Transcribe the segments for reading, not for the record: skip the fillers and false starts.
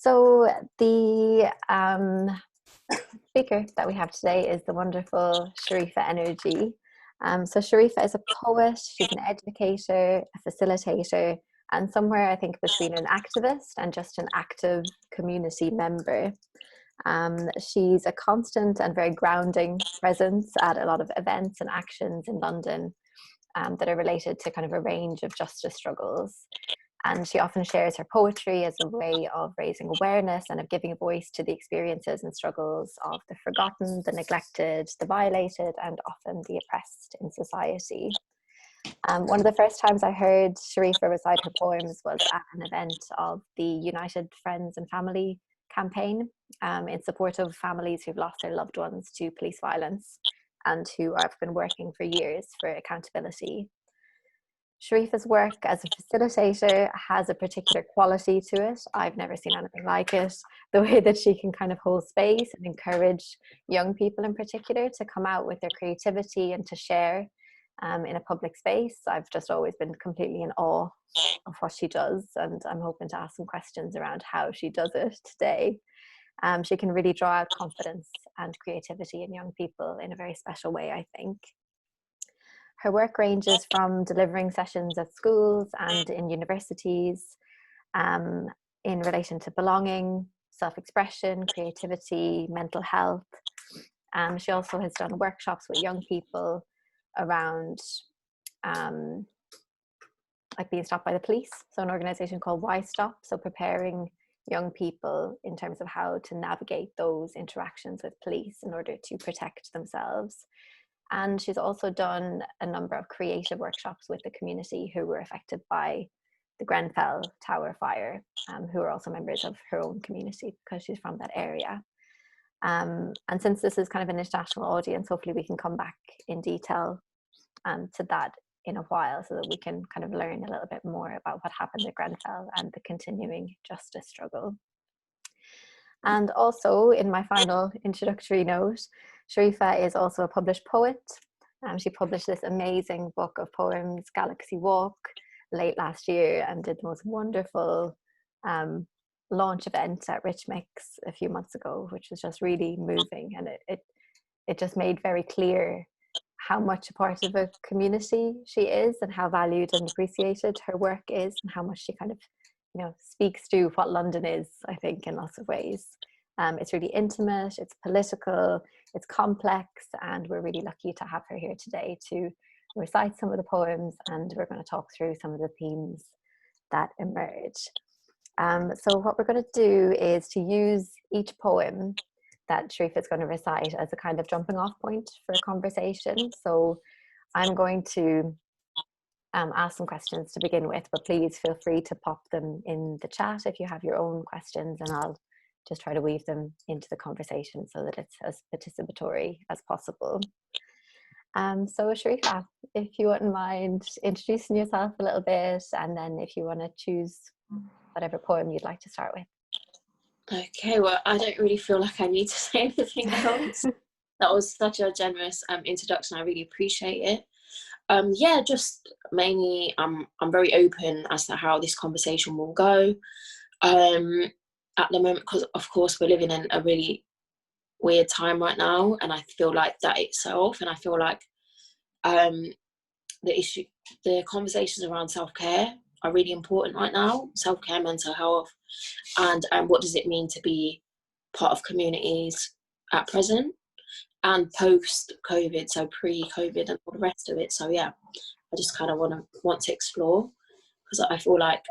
So the speaker that we have today is the wonderful Shareefa Energy. So Shareefa is a poet, she's an educator, a facilitator, and somewhere I think between an activist and just an active community member. She's a constant and very grounding presence at a lot of events and actions in London that are related to kind of a range of justice struggles. And she often shares her poetry as a way of raising awareness and of giving a voice to the experiences and struggles of the forgotten, the neglected, the violated, and often the oppressed in society. One of the first times I heard Shareefa recite her poems was at an event of the United Friends and Family campaign in support of families who've lost their loved ones to police violence and who have been working for years for accountability. Shareefa's work as a facilitator has a particular quality to it. I've never seen anything like it. The way that she can kind of hold space and encourage young people in particular to come out with their creativity and to share in a public space. I've just always been completely in awe of what she does, and I'm hoping to ask some questions around how she does it today. She can really draw out confidence and creativity in young people in a very special way, I think. Her work ranges from delivering sessions at schools and in universities in relation to belonging, self-expression, creativity, mental health. She also has done workshops with young people around like being stopped by the police. So an organization called Why Stop, so preparing young people in terms of how to navigate those interactions with police in order to protect themselves. And she's also done a number of creative workshops with the community who were affected by the Grenfell Tower fire, who are also members of her own community because she's from that area. And since this is kind of an international audience, hopefully we can come back in detail to that in a while so that we can kind of learn a little bit more about what happened at Grenfell and the continuing justice struggle. And also, in my final introductory note, Shareefa is also a published poet. She published this amazing book of poems, Galaxy Walk, late last year, and did the most wonderful launch event at Rich Mix a few months ago, which was just really moving. And it just made very clear how much a part of a community she is and how valued and appreciated her work is, and how much she kind of speaks to what London is, I think, in lots of ways. It's really intimate, it's political, it's complex, and we're really lucky to have her here today to recite some of the poems, and we're going to talk through some of the themes that emerge. So what we're going to do is to use each poem that Shareefa is going to recite as a kind of jumping off point for a conversation. So I'm going to ask some questions to begin with, but please feel free to pop them in the chat if you have your own questions, and I'll just try to weave them into the conversation so that it's as participatory as possible. So Shareefa, if you wouldn't mind introducing yourself a little bit, and then if you want to choose whatever poem you'd like to start with. Okay, well, I don't really feel like I need to say anything else. That was such a generous introduction. I really appreciate it. Yeah, just mainly I'm very open as to how this conversation will go at the moment, because of course we're living in a really weird time right now, and I feel like that itself, and I feel like the conversations around self-care are really important right now. Self-care, mental health, and what does it mean to be part of communities at present and post-COVID, so pre-COVID and all the rest of it. So yeah, I just kind of want to explore, because I feel like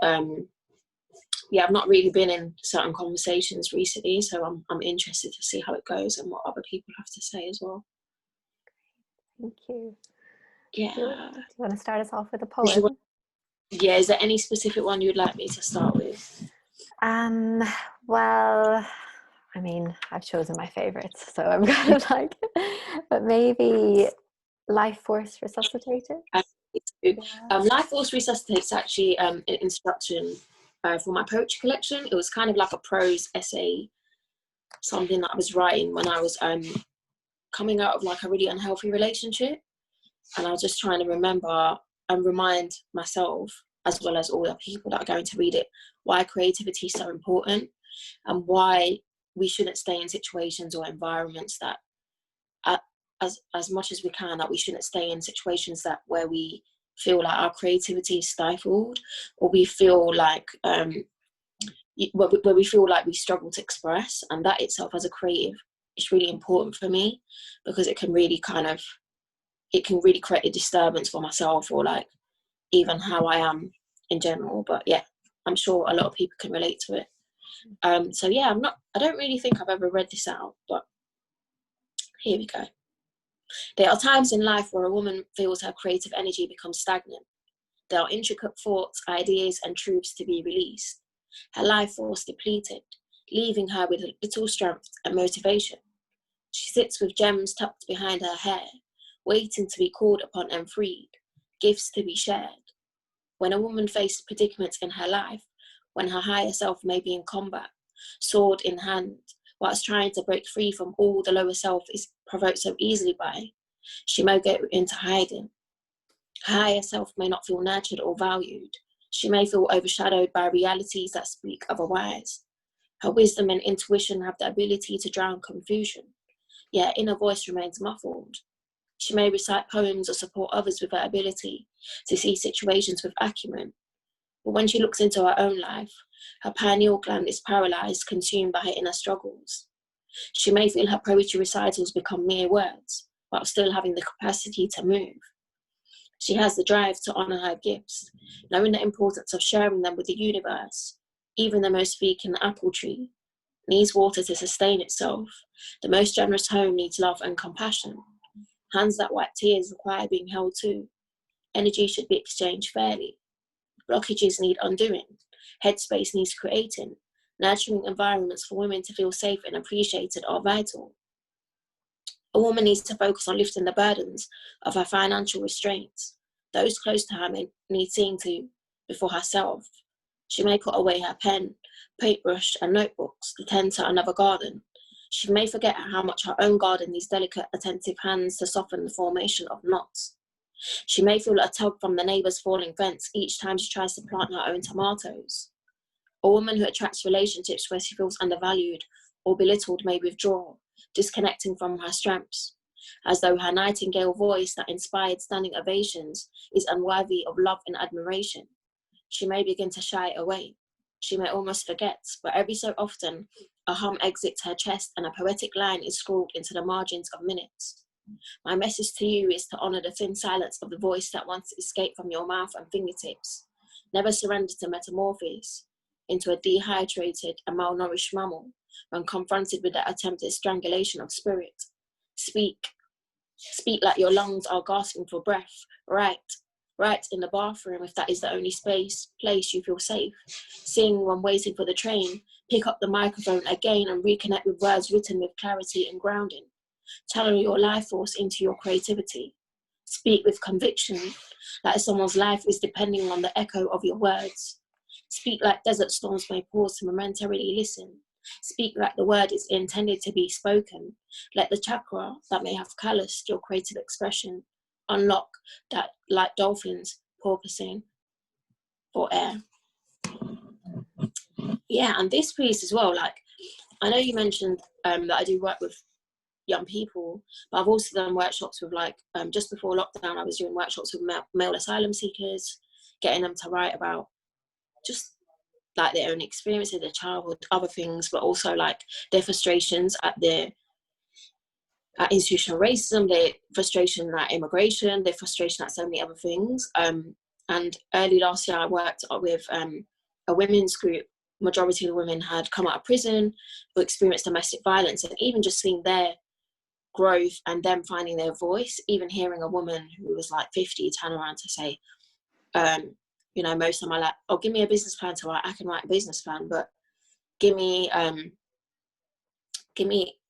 yeah, I've not really been in certain conversations recently, so I'm interested to see how it goes and what other people have to say as well. Thank you. Yeah. Do you want to start us off with a poem? Yeah, is there any specific one you'd like me to start with? Well, I mean, I've chosen my favorites, so I'm kind of like, but maybe Life Force Resuscitated. Life Force Resuscitated is actually an introduction for my poetry collection. It was kind of like a prose essay, something that I was writing when I was coming out of like a really unhealthy relationship, and I was just trying to remember and remind myself, as well as all the people that are going to read it, why creativity is so important, and why we shouldn't stay in situations or environments that, as much as we can, that we shouldn't stay in situations that where we feel like our creativity is stifled, or we feel like where we feel like we struggle to express. And that itself, as a creative, is really important for me, because it can really create a disturbance for myself, or like even how I am in general. But yeah, I'm sure a lot of people can relate to it. So yeah, I don't really think I've ever read this out, but here we go. There are times in life where a woman feels her creative energy becomes stagnant. There are intricate thoughts, ideas, and truths to be released. Her life force depleted, leaving her with little strength and motivation. She sits with gems tucked behind her hair, waiting to be called upon and freed, gifts to be shared. When a woman faces predicaments in her life, when her higher self may be in combat, sword in hand, whilst trying to break free from all the lower self is provoked so easily by, she may go into hiding. Her higher self may not feel nurtured or valued. She may feel overshadowed by realities that speak otherwise. Her wisdom and intuition have the ability to drown confusion, yet her inner voice remains muffled. She may recite poems or support others with her ability to see situations with acumen, but when she looks into her own life, her pineal gland is paralyzed, consumed by her inner struggles. She may feel her poetry recitals become mere words, while still having the capacity to move. She has the drive to honour her gifts, knowing the importance of sharing them with the universe. Even the most vegan apple tree needs water to sustain itself. The most generous home needs love and compassion. Hands that wipe tears require being held to. Energy should be exchanged fairly. Blockages need undoing. Headspace needs creating. Nurturing environments for women to feel safe and appreciated are vital. A woman needs to focus on lifting the burdens of her financial restraints. Those close to her may need seeing to before herself. She may put away her pen, paintbrush, and notebooks to tend to another garden. She may forget how much her own garden needs delicate, attentive hands to soften the formation of knots. She may feel a tug from the neighbour's falling fence each time she tries to plant her own tomatoes. A woman who attracts relationships where she feels undervalued or belittled may withdraw, disconnecting from her strengths, as though her nightingale voice that inspired standing ovations is unworthy of love and admiration. She may begin to shy away. She may almost forget, but every so often, a hum exits her chest and a poetic line is scrawled into the margins of minutes. My message to you is to honour the thin silence of the voice that once escaped from your mouth and fingertips. Never surrender to metamorphose into a dehydrated and malnourished mammal when confronted with the attempted strangulation of spirit. Speak like your lungs are gasping for breath. Write in the bathroom if that is the only place you feel safe. Sing when waiting for the train. Pick up the microphone again and reconnect with words written with clarity and grounding. Channel your life force into your creativity. Speak with conviction, like someone's life is depending on the echo of your words. Speak like desert storms may pause to momentarily listen. Speak like the word is intended to be spoken. Let the chakra that may have calloused your creative expression unlock that, like dolphins porpoising for air. Yeah, and this piece as well, like, I know you mentioned that I do work with young people, but I've also done workshops with, like, just before lockdown, I was doing workshops with male asylum seekers, getting them to write about just like their own experiences, their childhood, other things, but also like their frustrations at institutional racism, their frustration at immigration, their frustration at so many other things. And early last year, I worked with a women's group. Majority of the women had come out of prison or experienced domestic violence, and even just seeing their growth and them finding their voice, even hearing a woman who was like 50 turn around to say, you know, most of them are like, oh, give me a business plan to write. I can write a business plan, but give me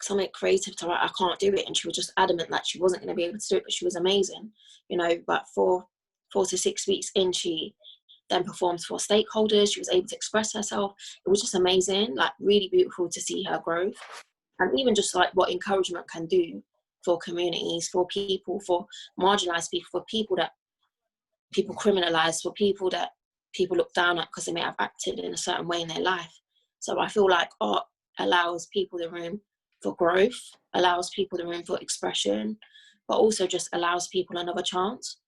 something creative to write. I can't do it. And she was just adamant that she wasn't going to be able to do it, but she was amazing, you know. But 4 to 6 weeks in, she then performed for stakeholders. She was able to express herself. It was just amazing, like really beautiful to see her growth. And even just like what encouragement can do for communities, for people, for marginalized people, for people that people criminalize, for people that people look down at because they may have acted in a certain way in their life. So I feel like art allows people the room for growth, allows people the room for expression, but also just allows people another chance.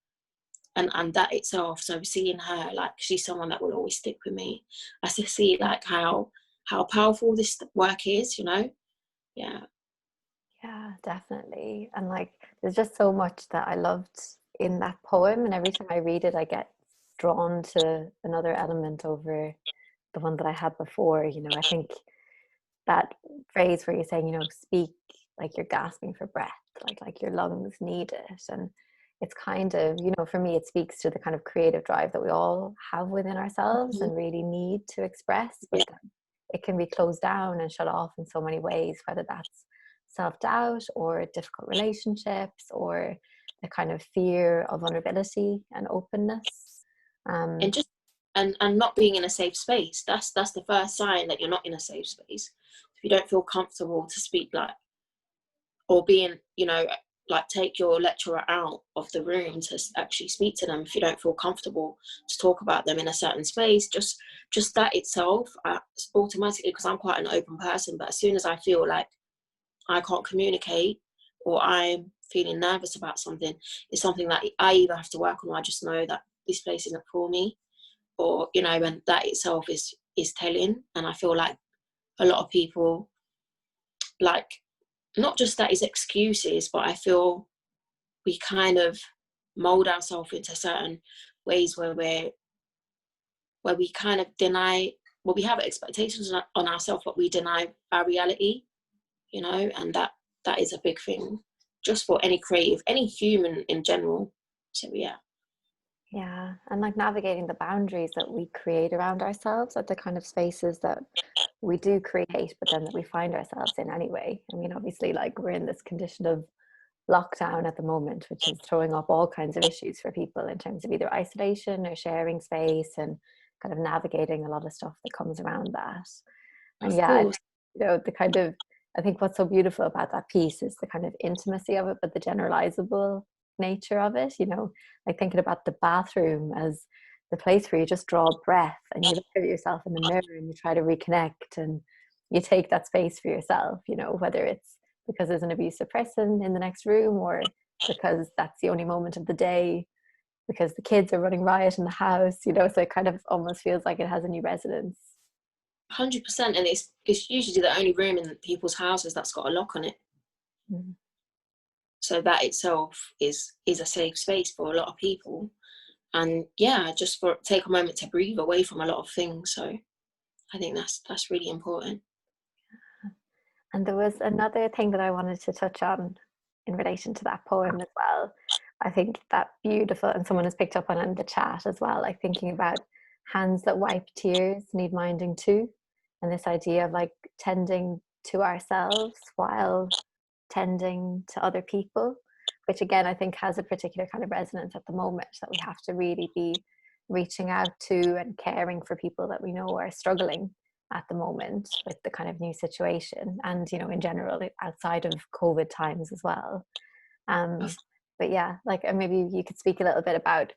And that itself, so seeing her, like, she's someone that will always stick with me. I still see like how powerful this work is, you know. Yeah. Yeah, definitely. And like, there's just so much that I loved in that poem, and every time I read it, I get drawn to another element over the one that I had before. You know, I think that phrase where you're saying, you know, speak like you're gasping for breath, like your lungs need it. And it's kind of, you know, for me, it speaks to the kind of creative drive that we all have within ourselves Mhm. and really need to express, but Yeah. then it can be closed down and shut off in so many ways, whether that's self-doubt or difficult relationships or the kind of fear of vulnerability and openness. And just and not being in a safe space, that's the first sign that you're not in a safe space. If you don't feel comfortable to speak, like, or being, you know, like, take your lecturer out of the room to actually speak to them if you don't feel comfortable to talk about them in a certain space. Just that itself, automatically, because I'm quite an open person, but as soon as I feel like I can't communicate or I'm feeling nervous about something, it's something that I either have to work on, or I just know that this place isn't for me, or, you know, and that itself is telling. And I feel like a lot of people, like, not just that is excuses, but I feel we kind of mold ourselves into certain ways where we kind of deny, well, we have expectations on ourselves, but we deny our reality, you know. And that is a big thing, just for any creative, any human in general. So yeah. Yeah, and like navigating the boundaries that we create around ourselves at the kind of spaces that we do create, but then that we find ourselves in anyway. I mean, obviously, like we're in this condition of lockdown at the moment, which is throwing up all kinds of issues for people in terms of either isolation or sharing space and kind of navigating a lot of stuff that comes around that. And Of yeah, course. you know, the kind of, I think what's so beautiful about that piece is the kind of intimacy of it, but the generalizable nature of it, you know, like thinking about the bathroom as the place where you just draw a breath and you look at yourself in the mirror and you try to reconnect and you take that space for yourself, you know, whether it's because there's an abusive person in the next room or because that's the only moment of the day because the kids are running riot in the house, you know, so it kind of almost feels like it has a new resonance. 100%. And it's usually the only room in people's houses that's got a lock on it. Mm. So that itself is a safe space for a lot of people. And yeah, just for take a moment to breathe away from a lot of things. So I think that's really important. And there was another thing that I wanted to touch on in relation to that poem as well. I think that beautiful, and someone has picked up on it in the chat as well, like thinking about hands that wipe tears need minding too. And this idea of like tending to ourselves while tending to other people, which again, I think has a particular kind of resonance at the moment that we have to really be reaching out to and caring for people that we know are struggling at the moment with the kind of new situation and you know in general outside of COVID times as well. um but yeah, like maybe you could speak a little bit about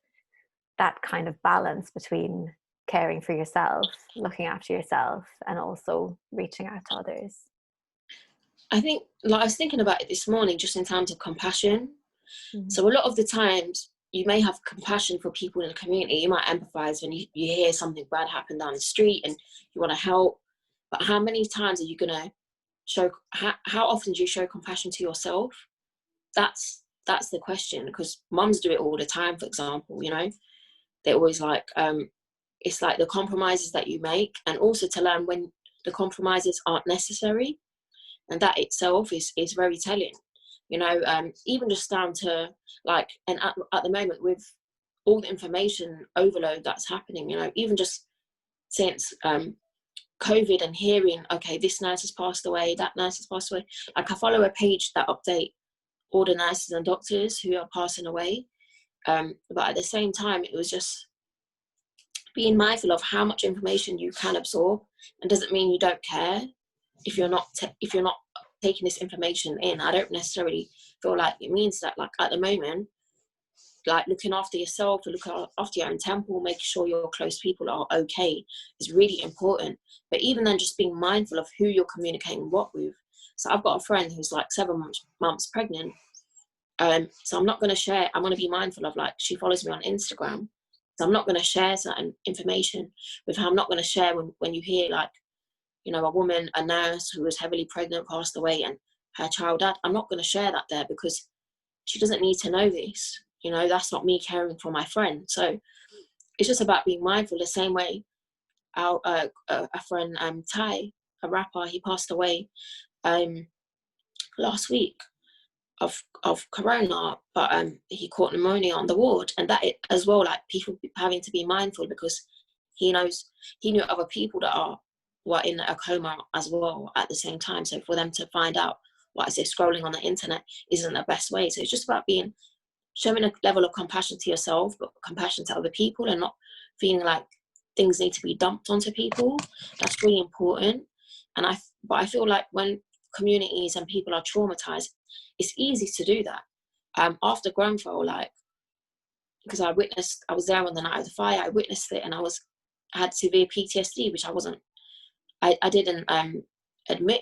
that kind of balance between caring for yourself, looking after yourself, and also reaching out to others. I think, like, I was thinking about it this morning, just in terms of compassion. Mm-hmm. So a lot of the times you may have compassion for people in the community. You might empathize when you hear something bad happen down the street and you want to help. But how many times are you going to show, how often do you show compassion to yourself? That's the question, because mums do it all the time, for example, you know. They're always like, it's like the compromises that you make, and also to learn when the compromises aren't necessary. And that itself is very telling, you know. Even just down to, like, and at the moment with all the information overload that's happening, you know, even just since COVID, and hearing, okay, this nurse has passed away, that nurse has passed away. Like, I follow a page that update all the nurses and doctors who are passing away. But at the same time, it was just being mindful of how much information you can absorb, and doesn't mean you don't care if you're not if you're not taking this information in. I don't necessarily feel like it means that. Like, at the moment, like looking after yourself, looking after your own temple, making sure your close people are okay is really important. But even then, just being mindful of who you're communicating what with. So I've got a friend who's like 7 months pregnant. So I'm not going to share, I'm going to be mindful of, like, she follows me on Instagram. So I'm not going to share certain information with her. I'm not going to share when you hear, like, you know, a woman, a nurse who was heavily pregnant passed away and her child died. I'm not going to share that there because she doesn't need to know this. You know, that's not me caring for my friend. So it's just about being mindful. The same way our a friend, Ty, a rapper, he passed away last week of corona, but he caught pneumonia on the ward, and that as well, like, people having to be mindful because he knew other people that were in a coma as well at the same time. So for them to find out, what is it, scrolling on the internet isn't the best way. So it's just about showing a level of compassion to yourself, but compassion to other people, and not feeling like things need to be dumped onto people. That's really important. But I feel like when communities and people are traumatized, it's easy to do that. After Grenfell, like, because I was there on the night of the fire, I witnessed it, and I had severe PTSD, which I didn't admit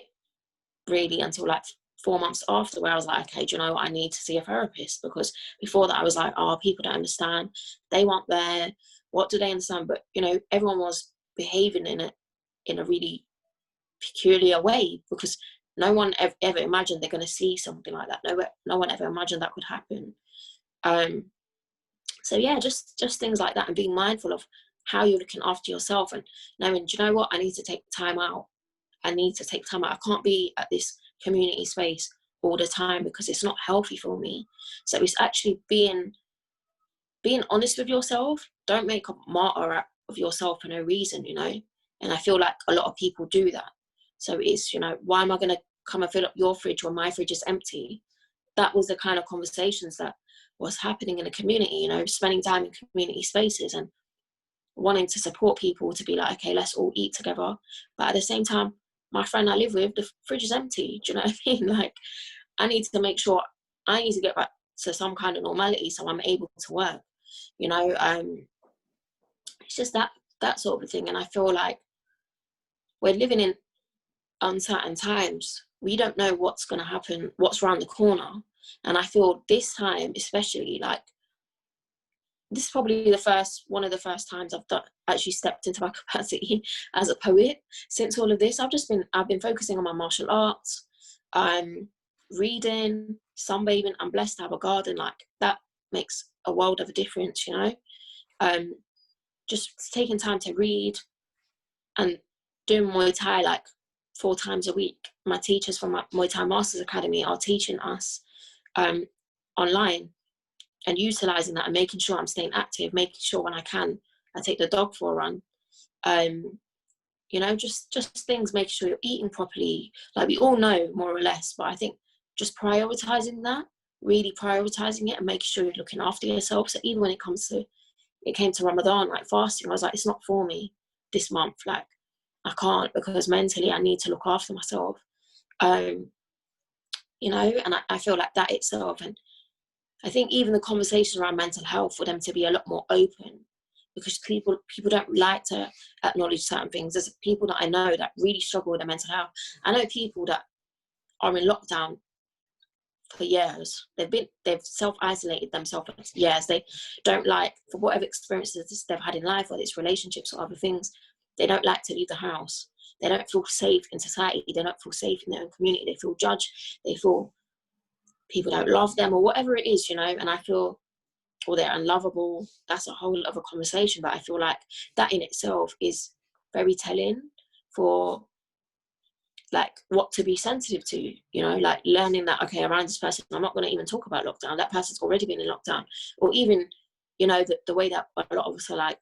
really until like 4 months after, where I was like, okay, do you know what, I need to see a therapist, because before that I was like, oh, people don't understand, they weren't there, what do they understand? But, you know, everyone was behaving in a really peculiar way, because no one ever imagined they're going to see something like that. No one ever imagined that could happen. So yeah, just things like that, and being mindful of how you're looking after yourself, and knowing, do you know what, I need to take time out. I can't be at this community space all the time because it's not healthy for me. So it's actually being honest with yourself. Don't make a martyr of yourself for no reason, you know. And I feel like a lot of people do that. So it's, you know, why am I going to come and fill up your fridge when my fridge is empty? That was the kind of conversations that was happening in the community, you know, spending time in community spaces and wanting to support people to be like, okay, let's all eat together. But at the same time, my friend I live with, the fridge is empty. Do you know what I mean? Like, I need to make sure I need to get back to some kind of normality so I'm able to work, you know. It's just that sort of thing. And I feel like we're living in uncertain times. We don't know what's going to happen, what's around the corner. And I feel this time, especially, like, this is probably one of the first times I've actually stepped into my capacity as a poet. Since all of this, I've been focusing on my martial arts, reading, sunbathing. I'm blessed to have a garden. Like, that makes a world of a difference, you know. Just taking time to read and doing Muay Thai like 4 times a week. My teachers from my Muay Thai Masters Academy are teaching us online, and utilising that and making sure I'm staying active, making sure when I can, I take the dog for a run. You know, just things, making sure you're eating properly. Like, we all know more or less, but I think just prioritising that, really prioritising it, and making sure you're looking after yourself. So even when it came to Ramadan, like fasting, I was like, it's not for me this month. Like, I can't, because mentally I need to look after myself. You know, and I feel like that itself, and I think even the conversation around mental health, for them to be a lot more open, because people don't like to acknowledge certain things. There's people that I know that really struggle with their mental health. I know people that are in lockdown for years. They've self-isolated themselves for years. They don't like, for whatever experiences they've had in life, whether it's relationships or other things, they don't like to leave the house. They don't feel safe in society. They don't feel safe in their own community. They feel judged. They feel people don't love them, or whatever it is, you know. And I feel, or they're unlovable. That's a whole other conversation. But I feel like that in itself is very telling for, like, what to be sensitive to, you know, like learning that, okay, around this person, I'm not going to even talk about lockdown. That person's already been in lockdown. Or even, you know, the way that a lot of us are like,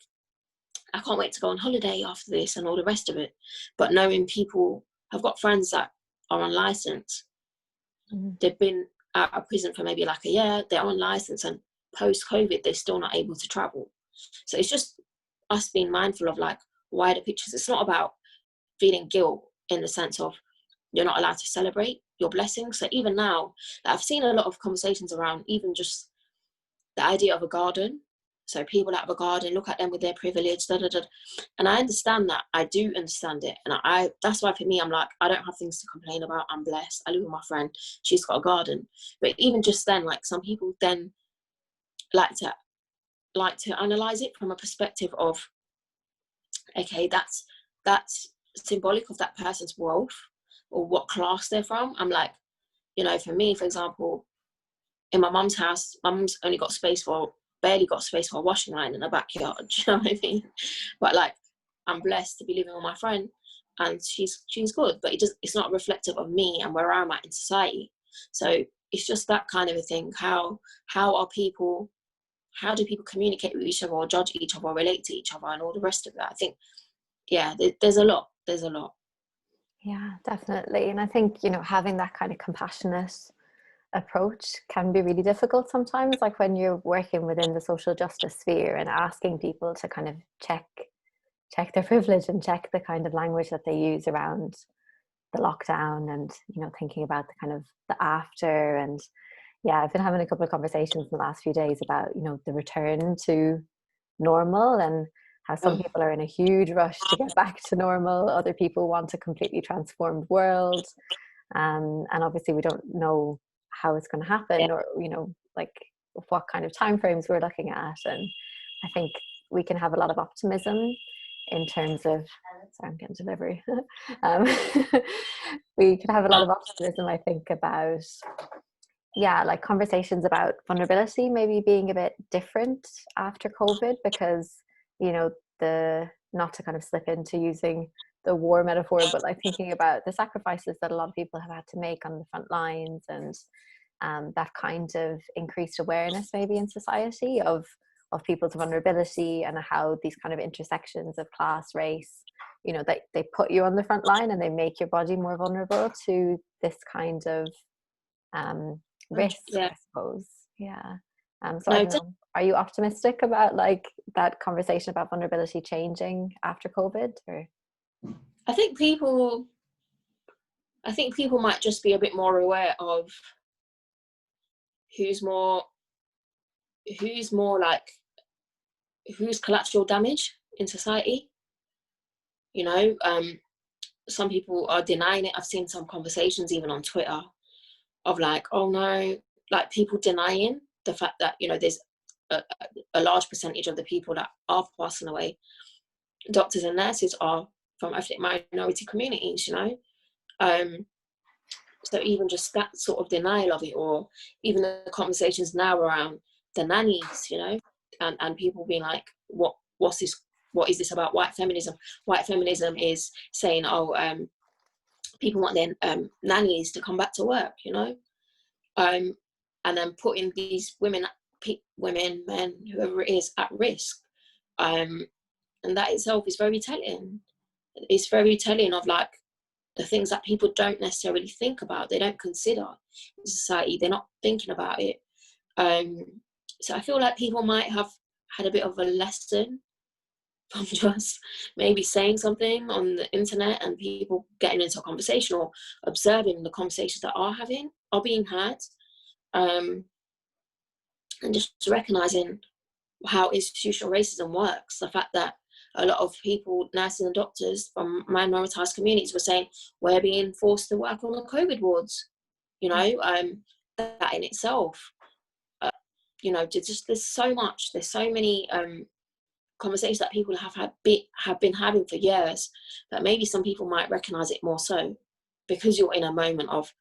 I can't wait to go on holiday after this and all the rest of it. But knowing people, I've got friends that are on license. They've been out of prison for maybe like a year, they're on license, and post-COVID, they're still not able to travel. So it's just us being mindful of, like, wider pictures. It's not about feeling guilt in the sense of you're not allowed to celebrate your blessings. So even now, I've seen a lot of conversations around even just the idea of a garden. So people that have a garden, look at them with their privilege, da, da, da. And I understand that. I do understand it. And that's why for me, I'm like, I don't have things to complain about. I'm blessed. I live with my friend. She's got a garden. But even just then, like, some people then like to analyze it from a perspective of, okay, that's symbolic of that person's wealth or what class they're from. I'm like, you know, for me, for example, in my mum's house, my mum's only got barely got space for a washing line in the backyard. Do you know what I mean? But like, I'm blessed to be living with my friend, and she's good, but it's not reflective of me and where I'm at in society. So it's just that kind of a thing. How do people communicate with each other, or judge each other, or relate to each other, and all the rest of that? I think, yeah, there's a lot. Yeah, definitely. And I think, you know, having that kind of compassionate approach can be really difficult sometimes, like when you're working within the social justice sphere and asking people to kind of check their privilege and check the kind of language that they use around the lockdown, and, you know, thinking about the kind of the after. And yeah, I've been having a couple of conversations in the last few days about, you know, the return to normal, and how some people are in a huge rush to get back to normal. Other people want a completely transformed world. And obviously we don't know how it's going to happen, or, you know, like what kind of timeframes we're looking at. And I think we can have a lot of optimism in terms of, sorry, I'm getting delivery. um, we can have a lot of optimism, I think, about, yeah, like conversations about vulnerability maybe being a bit different after COVID, because, you know, not to kind of slip into using the war metaphor, but like thinking about the sacrifices that a lot of people have had to make on the front lines, and that kind of increased awareness maybe in society of people's vulnerability, and how these kind of intersections of class, race, you know, they put you on the front line and they make your body more vulnerable to this kind of risk, Yeah. I suppose. Yeah. So No, I don't know, are you optimistic about like that conversation about vulnerability changing after COVID? Or I think people might just be a bit more aware of who's more like, who's collateral damage in society. You know, some people are denying it. I've seen some conversations even on Twitter of like, oh no, like people denying the fact that, you know, there's a large percentage of the people that are passing away, doctors and nurses, are from ethnic minority communities, you know. So even just that sort of denial of it, or even the conversations now around the nannies, you know, and people being like, what is this about white feminism? White feminism is saying, oh, people want their nannies to come back to work, you know, and then putting these women, men, whoever it is, at risk. And that itself is very telling. It's very telling of like the things that people don't necessarily think about, they don't consider in society, they're not thinking about it. So I feel like people might have had a bit of a lesson from just maybe saying something on the internet and people getting into a conversation, or observing the conversations that are being had, and just recognizing how institutional racism works. The fact that a lot of people, nurses and doctors from minoritized communities, were saying we're being forced to work on the COVID wards, you know, that in itself, you know, there's so many conversations that people have been having for years, that maybe some people might recognize it more so, because you're in a moment of,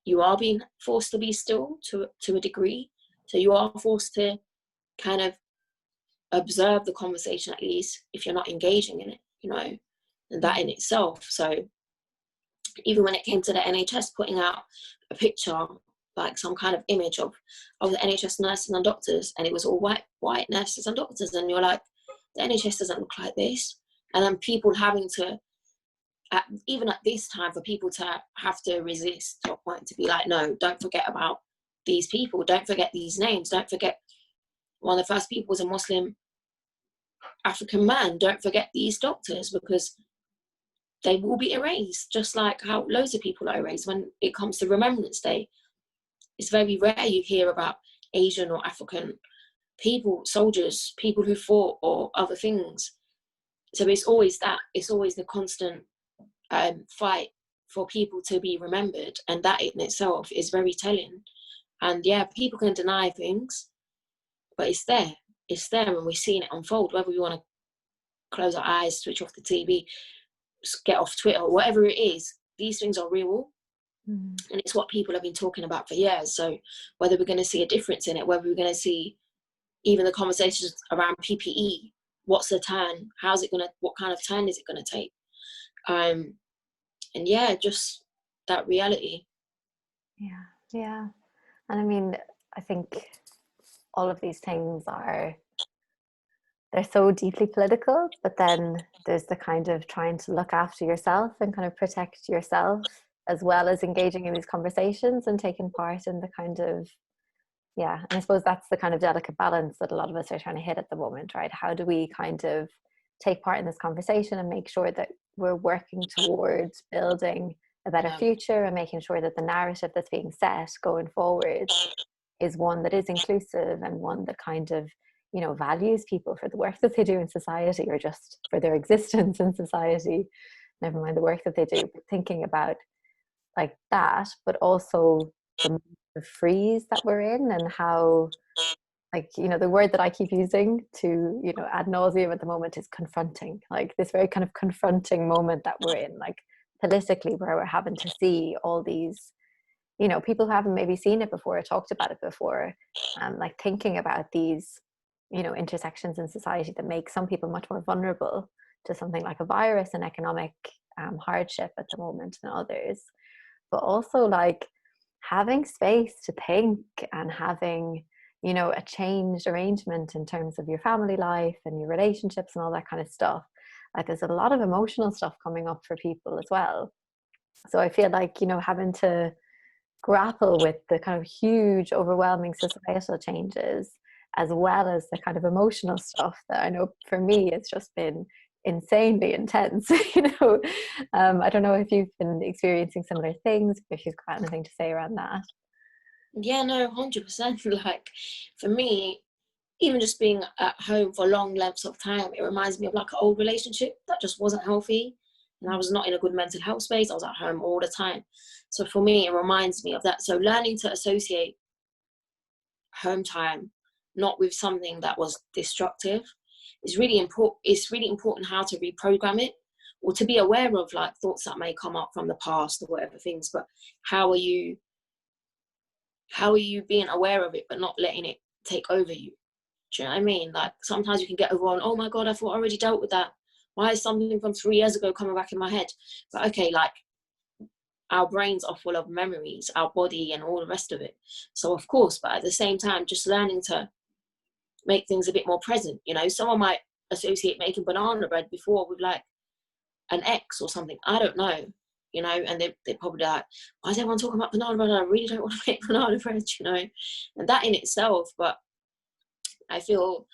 you are being forced to be still to a degree. So you are forced to kind of observe the conversation, at least if you're not engaging in it, you know, and that in itself. So even when it came to the NHS putting out a picture, like some kind of image of the NHS nurses and doctors, and it was all white nurses and doctors, and you're like, the NHS doesn't look like this. And then people having to, even at this time, for people to have to resist to a point to be like, no, don't forget about these people, don't forget these names, don't forget one of the first people was a Muslim African man, don't forget these doctors, because they will be erased, just like how loads of people are erased when it comes to Remembrance Day. It's very rare you hear about Asian or African people, soldiers, people who fought or other things. So it's always the constant fight for people to be remembered, and that in itself is very telling. And yeah, people can deny things, but it's there, and we're seeing it unfold, whether we want to close our eyes, switch off the TV, get off Twitter, whatever it is. These things are real, and it's what people have been talking about for years. So whether we're going to see a difference in it, whether we're going to see even the conversations around PPE, what's the turn, what kind of turn is it going to take, and yeah, just that reality. Yeah. And I mean, I think all of these things they're so deeply political, but then there's the kind of trying to look after yourself and kind of protect yourself, as well as engaging in these conversations and taking part in the kind of, yeah, and I suppose that's the kind of delicate balance that a lot of us are trying to hit at the moment, right? How do we kind of take part in this conversation and make sure that we're working towards building a better future, and making sure that the narrative that's being set going forward is one that is inclusive, and one that kind of, you know, values people for the work that they do in society, or just for their existence in society, never mind the work that they do. But thinking about like that, but also the freeze that we're in, and how, like, you know, the word that I keep using to, you know, ad nauseum at the moment is confronting, like this very kind of confronting moment that we're in, like politically, where we're having to see all these, you know, people who haven't maybe seen it before or talked about it before, like thinking about these, you know, intersections in society that make some people much more vulnerable to something like a virus and economic hardship at the moment than others. But also like having space to think, and having, you know, a changed arrangement in terms of your family life and your relationships and all that kind of stuff. Like there's a lot of emotional stuff coming up for people as well. So I feel like, you know, having to grapple with the kind of huge, overwhelming societal changes, as well as the kind of emotional stuff that I know for me it's just been insanely intense. You know, I don't know if you've been experiencing similar things, if you've got anything to say around that. Yeah, no, 100%. Like for me, even just being at home for long lengths of time, it reminds me of like an old relationship that just wasn't healthy, and I was not in a good mental health space. I was at home all the time. So for me, it reminds me of that. So learning to associate home time not with something that was destructive is really important. It's really important how to reprogram it, or to be aware of like thoughts that may come up from the past or whatever things, but how are you being aware of it but not letting it take over you? Do you know what I mean? Like sometimes you can get overwhelmed. Oh my God, I thought I already dealt with that. Why is something from 3 years ago coming back in my head? But okay, like our brains are full of memories, our body and all the rest of it. So of course, but at the same time, just learning to make things a bit more present. You know, someone might associate making banana bread before with like an ex or something. I don't know, you know, and they're probably like, why is everyone talking about banana bread? I really don't want to make banana bread, you know, and that in itself. But I feel,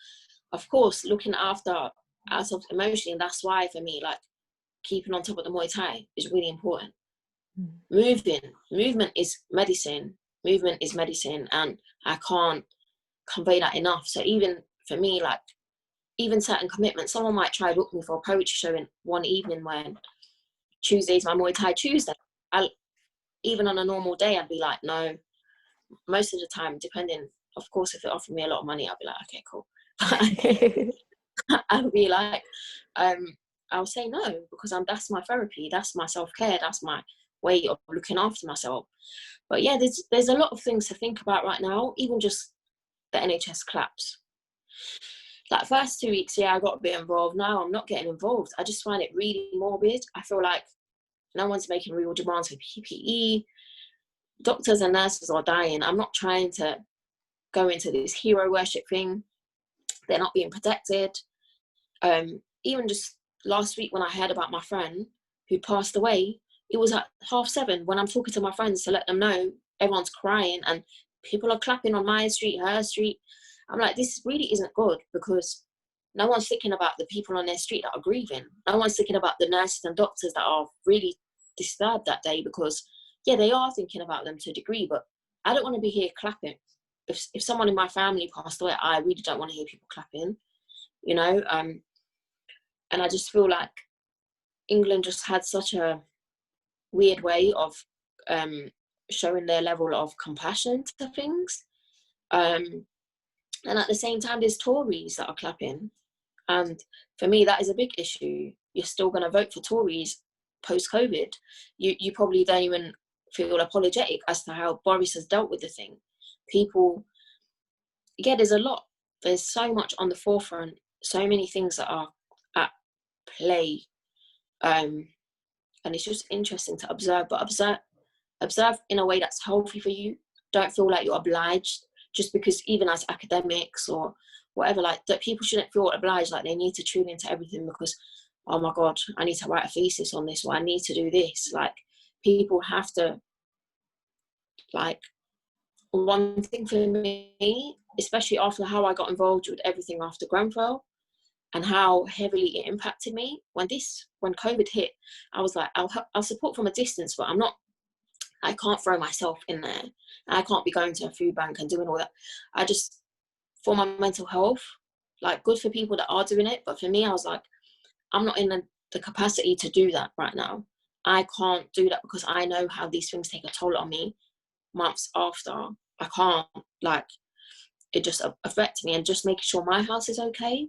of course, looking after ourselves emotionally, and that's why for me, like keeping on top of the Muay Thai is really important. Movement is medicine. Movement is medicine, and I can't convey that enough. So even for me, like even certain commitments, someone might try to book me for a poetry show in one evening when Tuesday's my Muay Thai Tuesday. Even on a normal day, I'd be like, no. Most of the time, depending, of course, if it offered me a lot of money, I'd be like, okay, cool. I'll be like, I'll say no, because that's my therapy, that's my self-care, that's my way of looking after myself. But yeah, there's a lot of things to think about right now, even just the NHS collapse. Like first 2 weeks, yeah, I got a bit involved. Now I'm not getting involved. I just find it really morbid. I feel like no one's making real demands for PPE. Doctors and nurses are dying. I'm not trying to go into this hero worship thing. They're not being protected. Even just last week when I heard about my friend who passed away, it was at 7:30 when I'm talking to my friends to let them know everyone's crying and people are clapping on my street, her street. I'm like, this really isn't good, because no one's thinking about the people on their street that are grieving. No one's thinking about the nurses and doctors that are really disturbed that day, because yeah, they are thinking about them to a degree, but I don't want to be here clapping. if someone in my family passed away, I really don't want to hear people clapping, you know. And I just feel like England just had such a weird way of showing their level of compassion to things. And at the same time, there's Tories that are clapping. And for me, that is a big issue. You're still going to vote for Tories post-COVID. You probably don't even feel apologetic as to how Boris has dealt with the thing. People, yeah, there's a lot. There's so much on the forefront, so many things that are at play. And it's just interesting to observe, but observe in a way that's healthy for you. Don't feel like you're obliged, just because even as academics or whatever, like that people shouldn't feel obliged, like they need to tune into everything because, oh my God, I need to write a thesis on this, or I need to do this. Like, people have to, like, one thing for me, especially after how I got involved with everything after Grenfell and how heavily it impacted me, when COVID hit, I was like, I'll support from a distance, but I can't throw myself in there. I can't be going to a food bank and doing all that. I just, for my mental health, like, good for people that are doing it, but for me, I was like, I'm not in the capacity to do that right now. I can't do that because I know how these things take a toll on me months after. I can't, like, it just affects me, and just making sure my house is okay,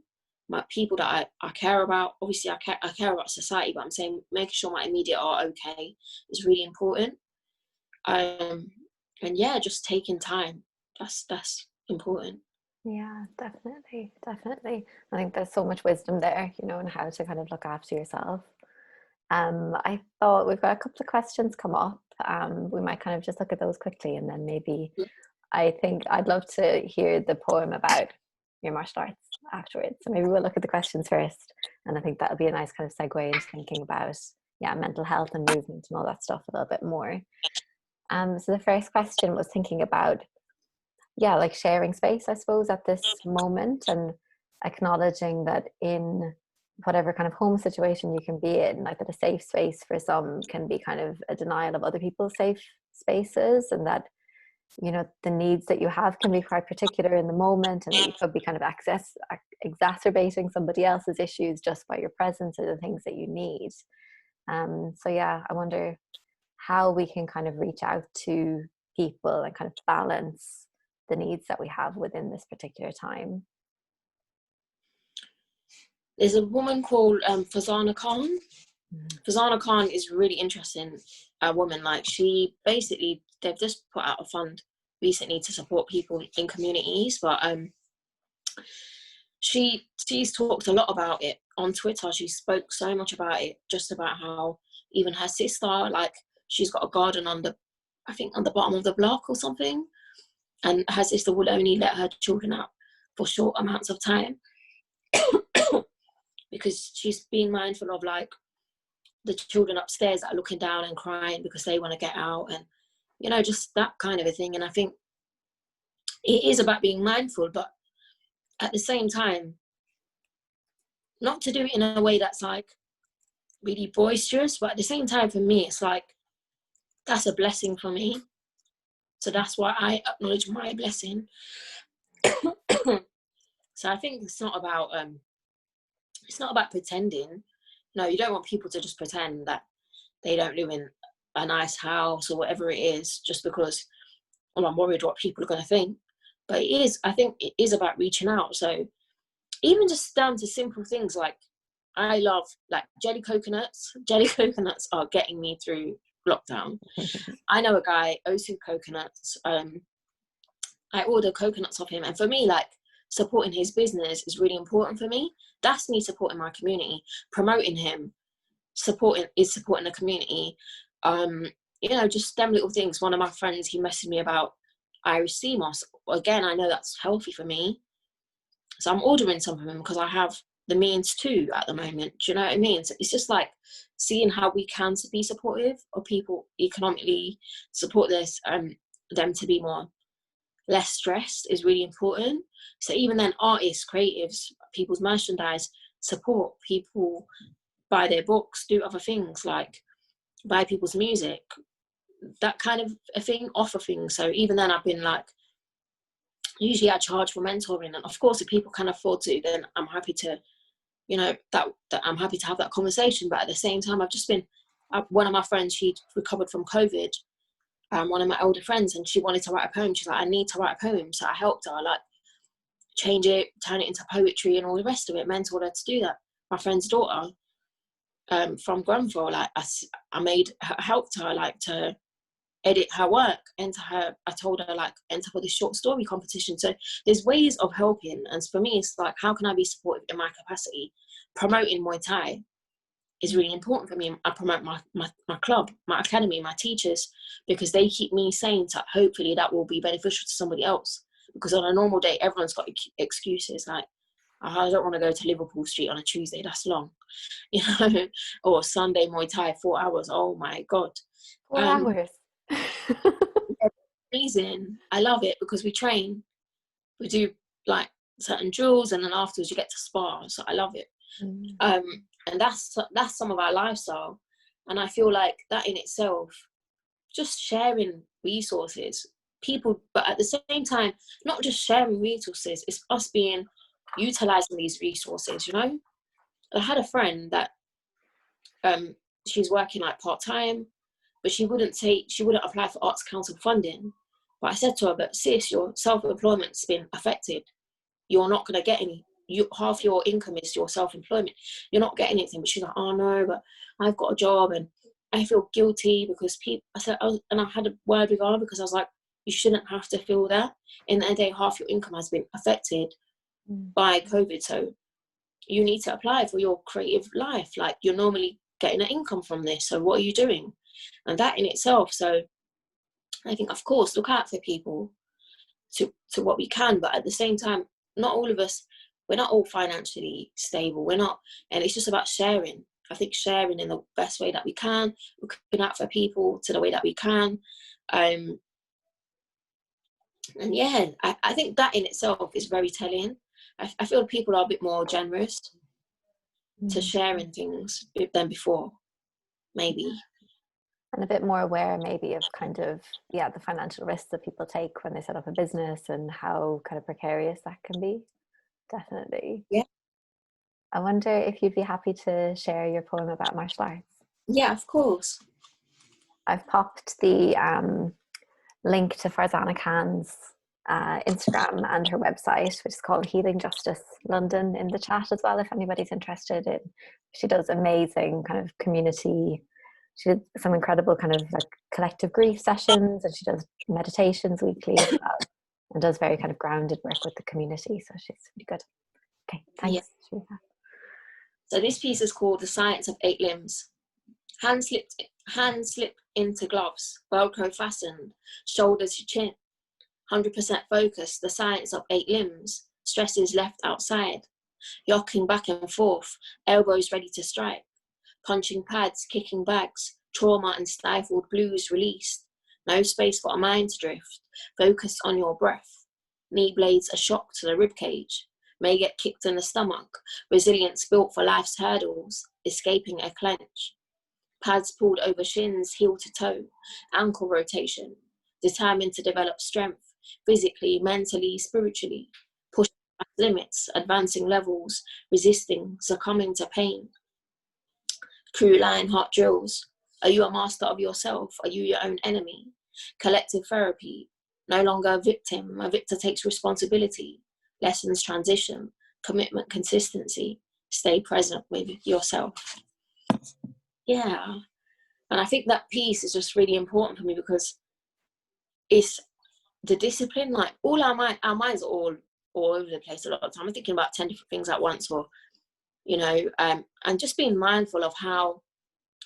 my people that I care about. Obviously, I care about society, but I'm saying making sure my immediate are okay is really important. And yeah, just taking time. That's important. Yeah, definitely, definitely. I think there's so much wisdom there, you know, and how to kind of look after yourself. I thought we've got a couple of questions come up. We might kind of just look at those quickly, and then maybe I think I'd love to hear the poem about your martial arts afterwards. So maybe we'll look at the questions first, and I think that'll be a nice kind of segue into thinking about, yeah, mental health and movement and all that stuff a little bit more. So the first question was thinking about, yeah, like sharing space, I suppose, at this moment, and acknowledging that in whatever kind of home situation you can be in, like that a safe space for some can be kind of a denial of other people's safe spaces, and that, you know, the needs that you have can be quite particular in the moment, and that you could be kind of exacerbating somebody else's issues just by your presence or the things that you need. So yeah, I wonder how we can kind of reach out to people and kind of balance the needs that we have within this particular time. There's a woman called Fazana Khan. Fazana Khan is really interesting, a woman. Like, she basically, they've just put out a fund recently to support people in communities, but she's talked a lot about it on Twitter. She spoke so much about it, just about how even her sister, like, she's got a garden on the, I think, on the bottom of the block or something, and her sister would only let her children out for short amounts of time because she's being mindful of, like, the children upstairs that are looking down and crying because they want to get out, and, you know, just that kind of a thing. And I think it is about being mindful, but at the same time, not to do it in a way that's like really boisterous, but at the same time, for me, it's like, that's a blessing for me. So that's why I acknowledge my blessing. So I think it's not about pretending. No, you don't want people to just pretend that they don't live in a nice house or whatever it is, just because, oh, I'm worried what people are going to think. But I think it is about reaching out. So even just down to simple things like, I love, like, jelly coconuts. Jelly coconuts are getting me through lockdown. I know a guy, Osu Coconuts. I order coconuts off him, and for me, like, supporting his business is really important for me. That's me supporting my community, promoting him, supporting the community. You know, just them little things. One of my friends, he messaged me about Irish sea moss. Again, I know that's healthy for me, so I'm ordering some of them because I have the means too at the moment. Do you know what I mean? So it's just like seeing how we can be supportive of people economically, support this, them to be less stressed is really important. So even then, artists, creatives, people's merchandise, support people, buy their books, do other things, like buy people's music, that kind of a thing, offer things. So even then, I've been like usually I charge for mentoring, and of course if people can afford to, then I'm happy to, you know, that I'm happy to have that conversation. But at the same time, I've just been, one of my friends, she recovered from COVID, one of my older friends, and she wanted to write a poem. She's like, I need to write a poem. So I helped her, like, change it, turn it into poetry and all the rest of it, mentored her to do that. My friend's daughter, from Grenfell, like, I helped her, like, to edit her work, I told her, like, enter for this short story competition. So there's ways of helping, and for me it's like, how can I be supportive in my capacity? Promoting Muay Thai is really important for me. I promote my club, my academy, my teachers, because they keep me sane, so hopefully that will be beneficial to somebody else. Because on a normal day, everyone's got excuses, like, I don't want to go to Liverpool Street on a Tuesday, that's long, you know, or Sunday Muay Thai, 4 hours, oh my God. 4 hours. Amazing. I love it because we train, we do like certain drills, and then afterwards you get to spar, so I love it. And that's some of our lifestyle, and I feel like that in itself, just sharing resources, people, but at the same time not just sharing resources, it's us utilizing these resources, you know. I had a friend that she's working like part-time, but she wouldn't apply for Arts Council funding. But I said to her, but sis, your self-employment's been affected. You're not going to get any. Half your income is your self-employment. You're not getting anything. But she's like, oh no, but I've got a job and I feel guilty because people, and I had a word with her because I was like, you shouldn't have to feel that. In the end of the day, half your income has been affected by COVID. So you need to apply for your creative life. Like, you're normally getting an income from this. So what are you doing? And that in itself. So I think, of course, look out for people to what we can, but at the same time, not all of us, we're not all financially stable. We're not, and it's just about sharing. I think sharing in the best way that we can, looking out for people to the way that we can. And yeah, I think that in itself is very telling. I feel people are a bit more generous to sharing things than before, maybe. And a bit more aware maybe of kind of, the financial risks that people take when they set up a business and how kind of precarious that can be. Definitely. Yeah. I wonder if you'd be happy to share your poem about martial arts. Yeah, of course. I've popped the link to Farzana Khan's Instagram and her website, which is called Healing Justice London, in the chat as well, if anybody's interested in. She does amazing kind of community. She did some incredible kind of like collective grief sessions, and she does meditations weekly as well, and does very kind of grounded work with the community. So she's really good. Okay, thanks. Yeah. So this piece is called The Science of 8 Limbs. Hand slip into gloves, Velcro fastened, shoulders to chin. 100% focus, the science of 8 limbs. Stresses left outside. Yocking back and forth, elbows ready to strike. Punching pads, kicking bags, trauma and stifled blues released. No space for a mind drift. Focus on your breath. Knee blades a shock to the ribcage. May get kicked in the stomach. Resilience built for life's hurdles. Escaping a clench. Pads pulled over shins, heel to toe. Ankle rotation. Determined to develop strength. Physically, mentally, spiritually. Pushing past limits, advancing levels. Resisting, succumbing to pain. Crew line heart drills. Are you a master of yourself? Are you your own enemy? Collective therapy. No longer a victim. A victor takes responsibility. Lessons transition. Commitment consistency. Stay present with yourself. Yeah. And I think that piece is just really important for me because it's the discipline. Like, all our minds are all over the place a lot of the time. I'm thinking about 10 different things at once, or, you know, and just being mindful of how,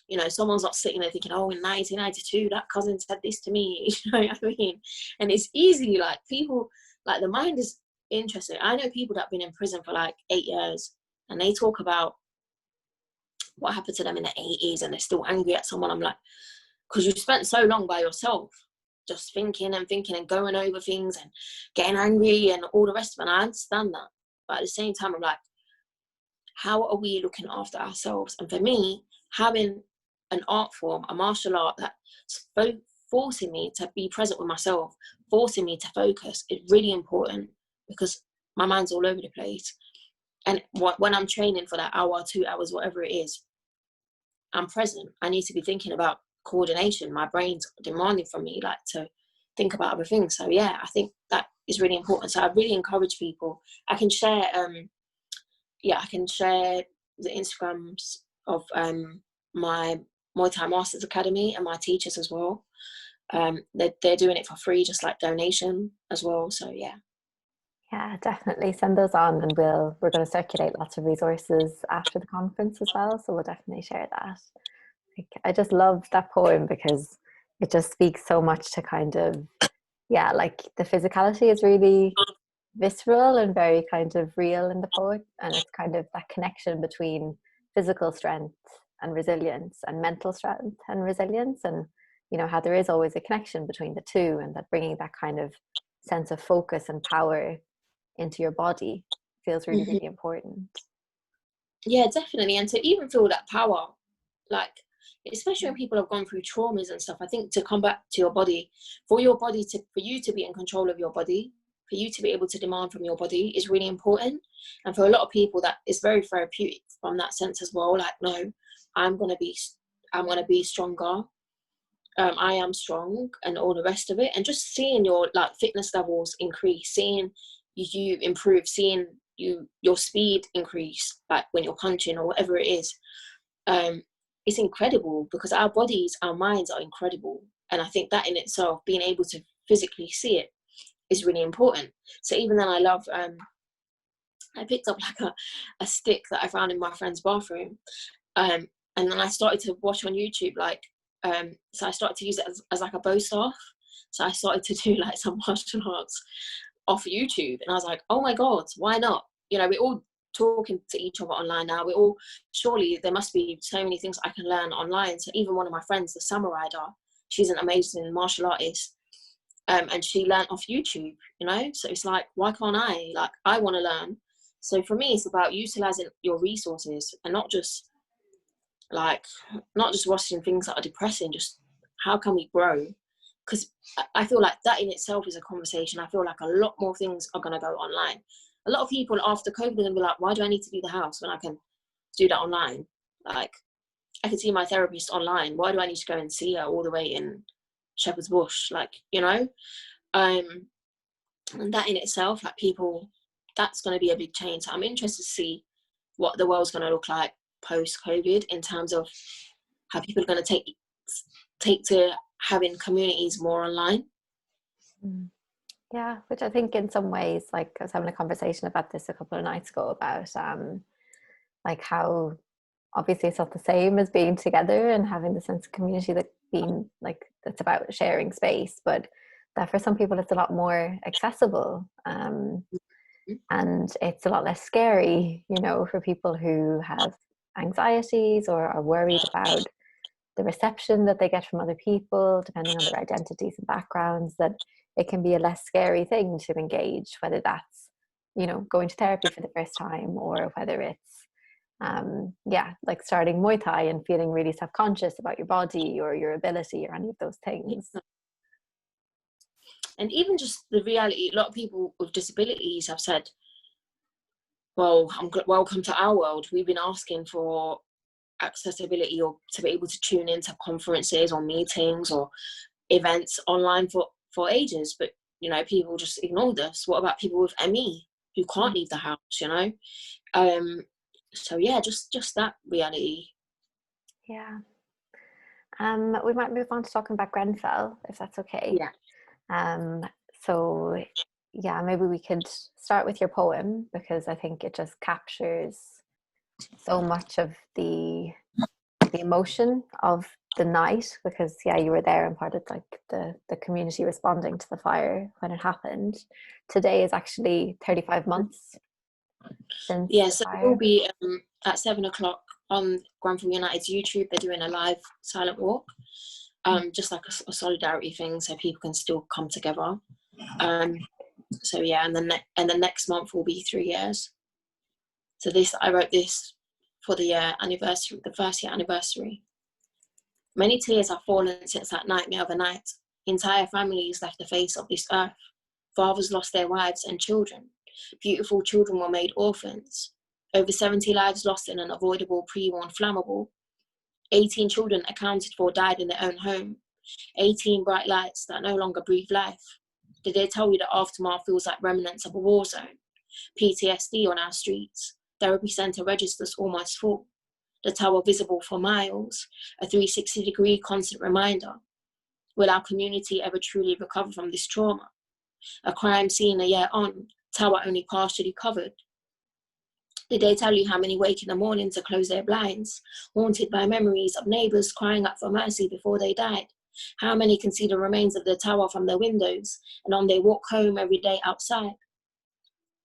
you know, someone's not sitting there thinking, oh, in 1992, that cousin said this to me, you know what I mean? And it's easy, like, people, like, the mind is interesting. I know people that have been in prison for like 8 years, and they talk about what happened to them in the 80s, and they're still angry at someone. I'm like, because you spent so long by yourself, just thinking and going over things and getting angry and all the rest of it. And I understand that. But at the same time, I'm like, how are we looking after ourselves? And for me, having an art form, a martial art that forcing me to be present with myself, forcing me to focus is really important, because my mind's all over the place. And when I'm training for that hour, 2 hours, whatever it is, I'm present. I need to be thinking about coordination. My brain's demanding from me, like, to think about other things. So yeah, I think that is really important. So I really encourage people. I can share the Instagrams of my Muay Thai Masters Academy and my teachers as well. They're doing it for free, just like donation as well. So yeah. Yeah, definitely send those on, and we're going to circulate lots of resources after the conference as well. So we'll definitely share that. Like, I just love that poem because it just speaks so much to kind of, yeah, like the physicality is really visceral and very kind of real in the poet, and it's kind of that connection between physical strength and resilience and mental strength and resilience, and you know how there is always a connection between the two, and that bringing that kind of sense of focus and power into your body feels really, really important. Yeah, definitely. And to even feel that power, like, especially when people have gone through traumas and stuff, I think to come back to your body, for you to be in control of your body, for you to be able to demand from your body is really important. And for a lot of people, that is very therapeutic from that sense as well. Like, no, I'm gonna be stronger. I am strong, and all the rest of it. And just seeing your like fitness levels increase, seeing you improve, seeing your speed increase, like when you're punching or whatever it is, it's incredible, because our bodies, our minds are incredible. And I think that in itself, being able to physically see it is really important. So even then, I picked up like a stick that I found in my friend's bathroom, and then I started to watch on YouTube, like, so I started to use it as like a bow staff. So I started to do like some martial arts off YouTube, and I was like, oh my god, why not? You know, we're all talking to each other online now. Surely there must be so many things I can learn online. So even one of my friends, the Samurai, she's an amazing martial artist, and she learned off YouTube, you know. So it's like, why can't I? Like, I want to learn. So for me, it's about utilizing your resources, and not just watching things that are depressing. Just how can we grow? Because I feel like that in itself is a conversation. I feel like a lot more things are going to go online. A lot of people after COVID are going to be like, why do I need to leave the house when I can do that online? Like, I can see my therapist online. Why do I need to go and see her all the way in Shepherd's Bush? Like, you know, and that in itself, like, people, that's going to be a big change. So I'm interested to see what the world's going to look like post-COVID, in terms of how people are going to take to having communities more online. Yeah, which I think in some ways, like I was having a conversation about this a couple of nights ago about like how obviously it's not the same as being together and having the sense of community that being like it's about sharing space, but that for some people it's a lot more accessible, and it's a lot less scary, you know, for people who have anxieties or are worried about the reception that they get from other people, depending on their identities and backgrounds, that it can be a less scary thing to engage, whether that's, you know, going to therapy for the first time, or whether it's, like starting Muay Thai and feeling really self-conscious about your body or your ability or any of those things. And even just the reality, a lot of people with disabilities have said, well, welcome to our world. We've been asking for accessibility, or to be able to tune into conferences or meetings or events online for ages, but you know, people just ignored us. What about people with ME who can't leave the house, you know? So yeah, just that reality. Yeah. We might move on to talking about Grenfell, if that's okay. Yeah. So yeah, maybe we could start with your poem, because I think it just captures so much of the emotion of the night, because yeah, you were there and part of like the community responding to the fire when it happened. Today is actually 35 months since the So fire. it will be at 7:00 on Grenfell United's YouTube. They're doing a live silent walk, just like a solidarity thing, so people can still come together. So yeah, and then next month will be 3 years. So I wrote this for the anniversary, the first year anniversary. Many tears have fallen since that nightmare of a night. Entire families left the face of this earth. Fathers lost their wives and children. Beautiful children were made orphans. Over 70 lives lost in an avoidable pre-war flammable. 18 children accounted for died in their own home. 18 bright lights that no longer breathe life. Did they tell you that aftermath feels like remnants of a war zone? PTSD on our streets. Therapy centre registers almost full. The tower visible for miles. A 360-degree constant reminder. Will our community ever truly recover from this trauma? A crime scene a year on, tower only partially covered. Did they tell you how many wake in the morning to close their blinds, haunted by memories of neighbours crying out for mercy before they died? How many can see the remains of the tower from their windows and on their walk home every day outside?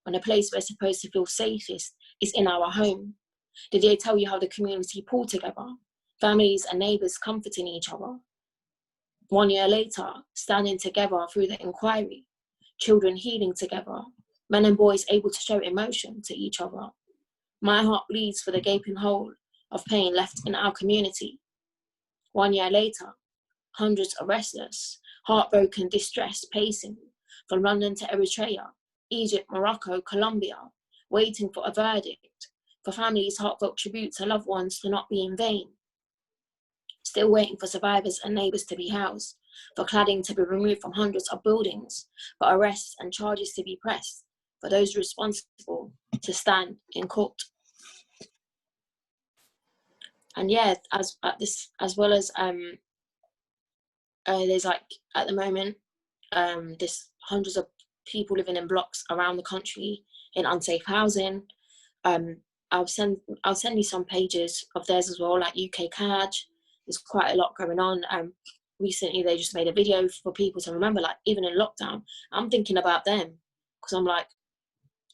When a place we're supposed to feel safest is in our home. Did they tell you how the community pulled together, families and neighbours comforting each other? 1 year later, standing together through the inquiry, children healing together, men and boys able to show emotion to each other. My heart bleeds for the gaping hole of pain left in our community. 1 year later, hundreds are restless, heartbroken, distressed, pacing from London to Eritrea, Egypt, Morocco, Colombia, waiting for a verdict, for families' heartfelt tribute to loved ones to not be in vain. Still waiting for survivors and neighbours to be housed, for cladding to be removed from hundreds of buildings, for arrests and charges to be pressed, for those responsible to stand in court. And yeah, as well as there's like at the moment there's hundreds of people living in blocks around the country in unsafe housing. I'll send you some pages of theirs as well, like UK CAD. There's quite a lot going on. Recently they just made a video for people to remember, like even in lockdown, I'm thinking about them because I'm like,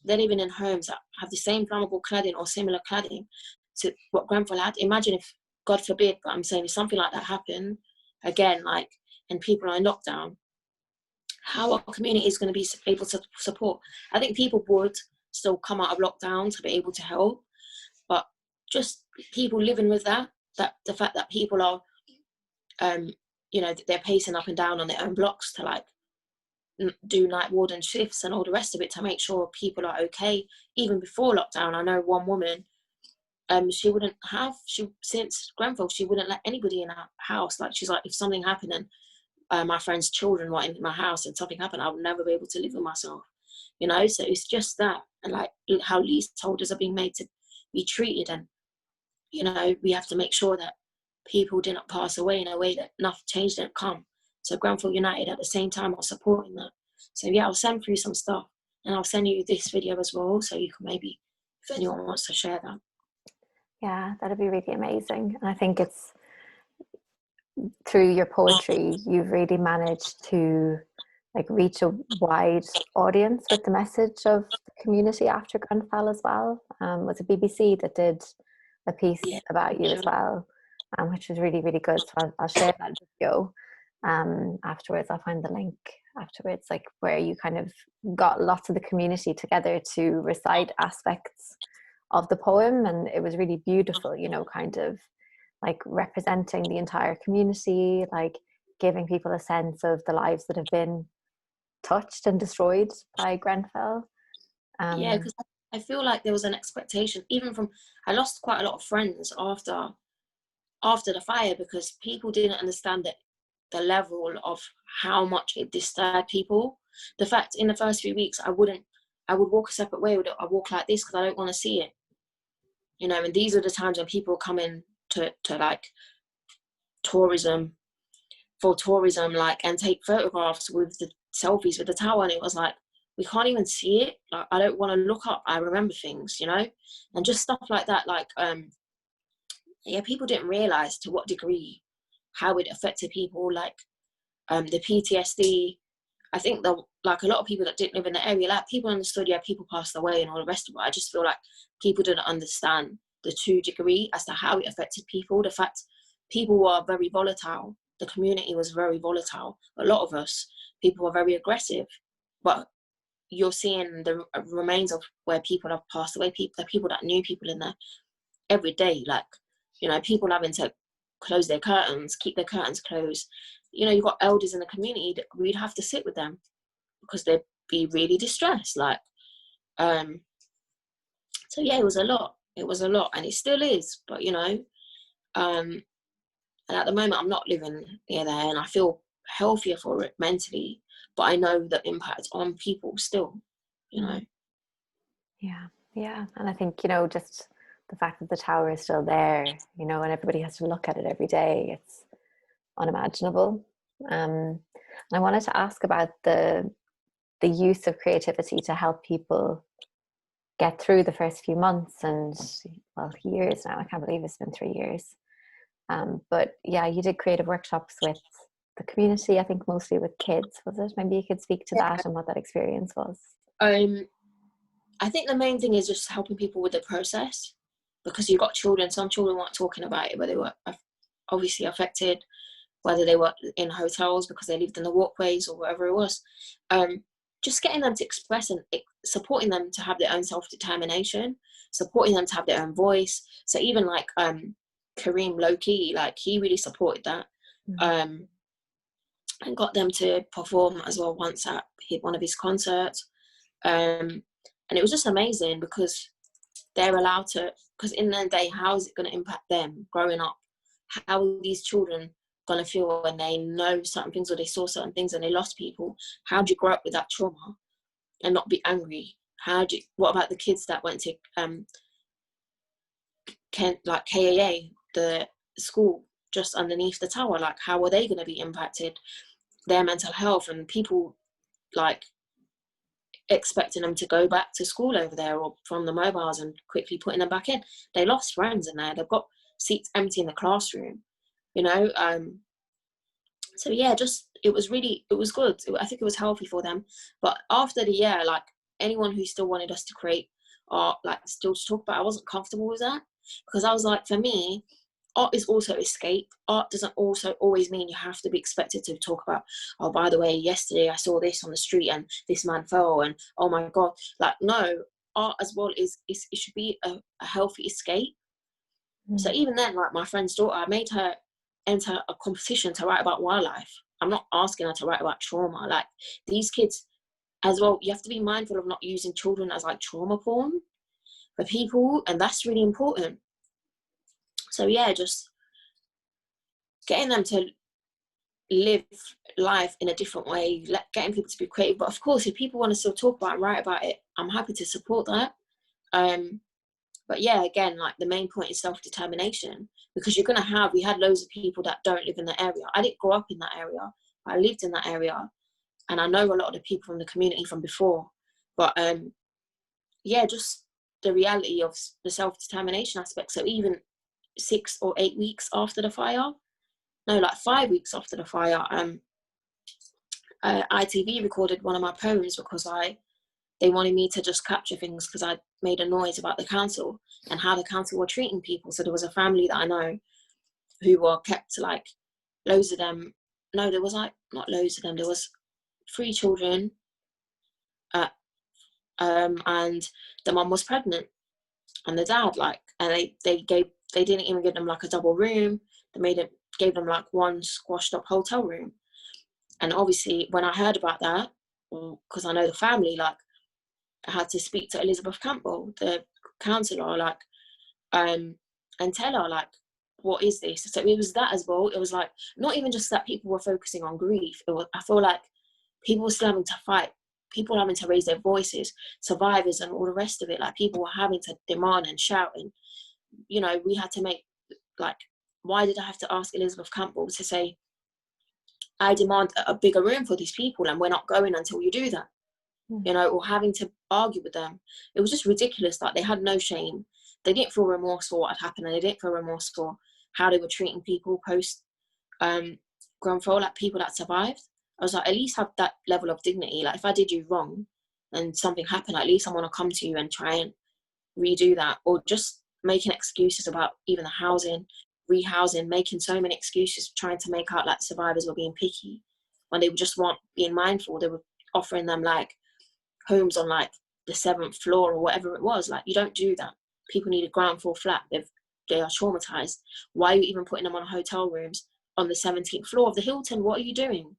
they're living in homes that have the same flammable cladding or similar cladding to what Grenfell had. Imagine if, God forbid, but I'm saying if something like that happened again, like, and people are in lockdown, how our community is going to be able to support. I think people would still come out of lockdown to be able to help, but just people living with that the fact that people are, they're pacing up and down on their own blocks to like do night warden shifts and all the rest of it to make sure people are okay. Even before lockdown, I know one woman, since Grenfell, she wouldn't let anybody in her house. Like, she's like, if something happened and my friend's children were in my house and something happened, I would never be able to live with myself, so it's just that, and like how leaseholders are being made to be treated, and we have to make sure that people didn't pass away in a way that enough change didn't come. So Grenfell United at the same time are supporting that. So yeah, I'll send through some stuff, and I'll send you this video as well, so you can maybe, if anyone wants to share that. Yeah, that'd be really amazing. And I think it's through your poetry, you've really managed to like reach a wide audience with the message of the community after Grenfell as well. Was it BBC that did a piece about you as well, which was really, really good. So I'll share that video afterwards. I'll find the link afterwards, like where you kind of got lots of the community together to recite aspects of the poem, and it was really beautiful, kind of like representing the entire community, like giving people a sense of the lives that have been touched and destroyed by Grenfell. Yeah, because I feel like there was an expectation, even from, I lost quite a lot of friends after the fire, because people didn't understand the level of how much it disturbed people. The fact in the first few weeks, I would walk a separate way. I walk like this because I don't want to see it. And these are the times when people come in to like tourism, like, and take photographs with the selfies with the tower, and it was like, we can't even see it. Like, I don't want to look up. I remember things, and just stuff like that. Like, people didn't realize to what degree how it affected people. Like, the PTSD. I think like a lot of people that didn't live in the area, like people understood, people passed away and all the rest of it. I just feel like people didn't understand the true degree as to how it affected people. The fact people were very volatile. The community was very volatile. A lot of us, people were very aggressive, but you're seeing the remains of where people have passed away, the people that knew people in there every day, like, people having to close their curtains, keep their curtains closed. You know, you've got elders in the community that we'd have to sit with them because they'd be really distressed. Like, so yeah, it was a lot. It was a lot, and it still is. But you know, and at the moment, I'm not living near there, and I feel healthier for it mentally. But I know the impact on people still. You know. Yeah, and I think, you know, just the fact that the tower is still there, you know, and everybody has to look at it every day, it's unimaginable. And I wanted to ask about the use of creativity to help people get through the first few months and, well, years now. I can't believe it's been 3 years. But yeah, you did creative workshops with the community, I think mostly with kids, was it? Maybe you could speak to that and what that experience was. I think the main thing is just helping people with the process, because you've got children. Some children weren't talking about it, but they were obviously affected, whether they were in hotels because they lived in the walkways or whatever it was. Just getting them to express and supporting them to have their own self-determination, supporting them to have their own voice. So even like Kareem low-key, like he really supported that. And got them to perform as well once at one of his concerts. And it was just amazing because they're allowed to, because in the day, how is it going to impact them growing up? How are these children going to feel when they know certain things or they saw certain things and they lost people? How do you grow up with that trauma and not be angry? What about the kids that went to like KAA, the school just underneath the tower? Like, how are they going to be impacted? Their mental health, and people like expecting them to go back to school over there or from the mobiles and quickly putting them back in. They lost friends in there. They've got seats empty in the classroom, you know. So yeah, just it was good. I think it was healthy for them. But after the year, like anyone who still wanted us to create art, like still to talk about, I wasn't comfortable with that, because I was like, for me, art is also escape. Art doesn't also always mean you have to be expected to talk about, oh, by the way, yesterday I saw this on the street and this man fell and oh my God. Like, no, art as well it should be a healthy escape. So even then, like my friend's daughter, I made her enter a competition to write about wildlife. I'm not asking her to write about trauma. Like, these kids as well, you have to be mindful of not using children as like trauma porn for people, and that's really important. So yeah, just getting them to live life in a different way, getting people to be creative. But of course, if people want to still talk about and write about it, I'm happy to support that. But yeah, again, like the main point is self-determination, because we had loads of people that don't live in the area. I didn't grow up in that area, but I lived in that area, and I know a lot of the people from the community from before. But yeah, just the reality of the self-determination aspect. So even 6 or 8 weeks after the fire, no, like 5 weeks after the fire, ITV recorded one of my poems because they wanted me to just capture things because I made a noise about the council and how the council were treating people. So there was a family that I know who were kept, like, loads of them. No, there was like not loads of them. There was 3 children, and the mum was pregnant, and the dad, like, and they didn't even give them like a double room. They gave them like one squashed up hotel room. And obviously, when I heard about that, because I know the family, like, I had to speak to Elizabeth Campbell, the councillor, like, and tell her, like, what is this? So it was that as well. It was like, not even just that people were focusing on grief. I feel like people were still having to fight. People were having to raise their voices, survivors and all the rest of it. Like, people were having to demand and shout. And, you know, we had to make, like, why did I have to ask Elizabeth Campbell to say, I demand a bigger room for these people and we're not going until you do that, you know, or having to argue with them. It was just ridiculous. Like, they had no shame. They didn't feel remorse for what had happened, and they didn't feel remorse for how they were treating people post Grenfell, like people that survived. I was like, at least have that level of dignity. Like, if I did you wrong and something happened, at least I want to come to you and try and redo that. Or just making excuses about even the housing, rehousing, making so many excuses, trying to make out like survivors were being picky when they just weren't being mindful. They were offering them like homes on like the 7th floor or whatever it was. Like, you don't do that. People need a ground floor flat. They've they are traumatized. Why are you even putting them on hotel rooms on the 17th floor of the Hilton? What are you doing?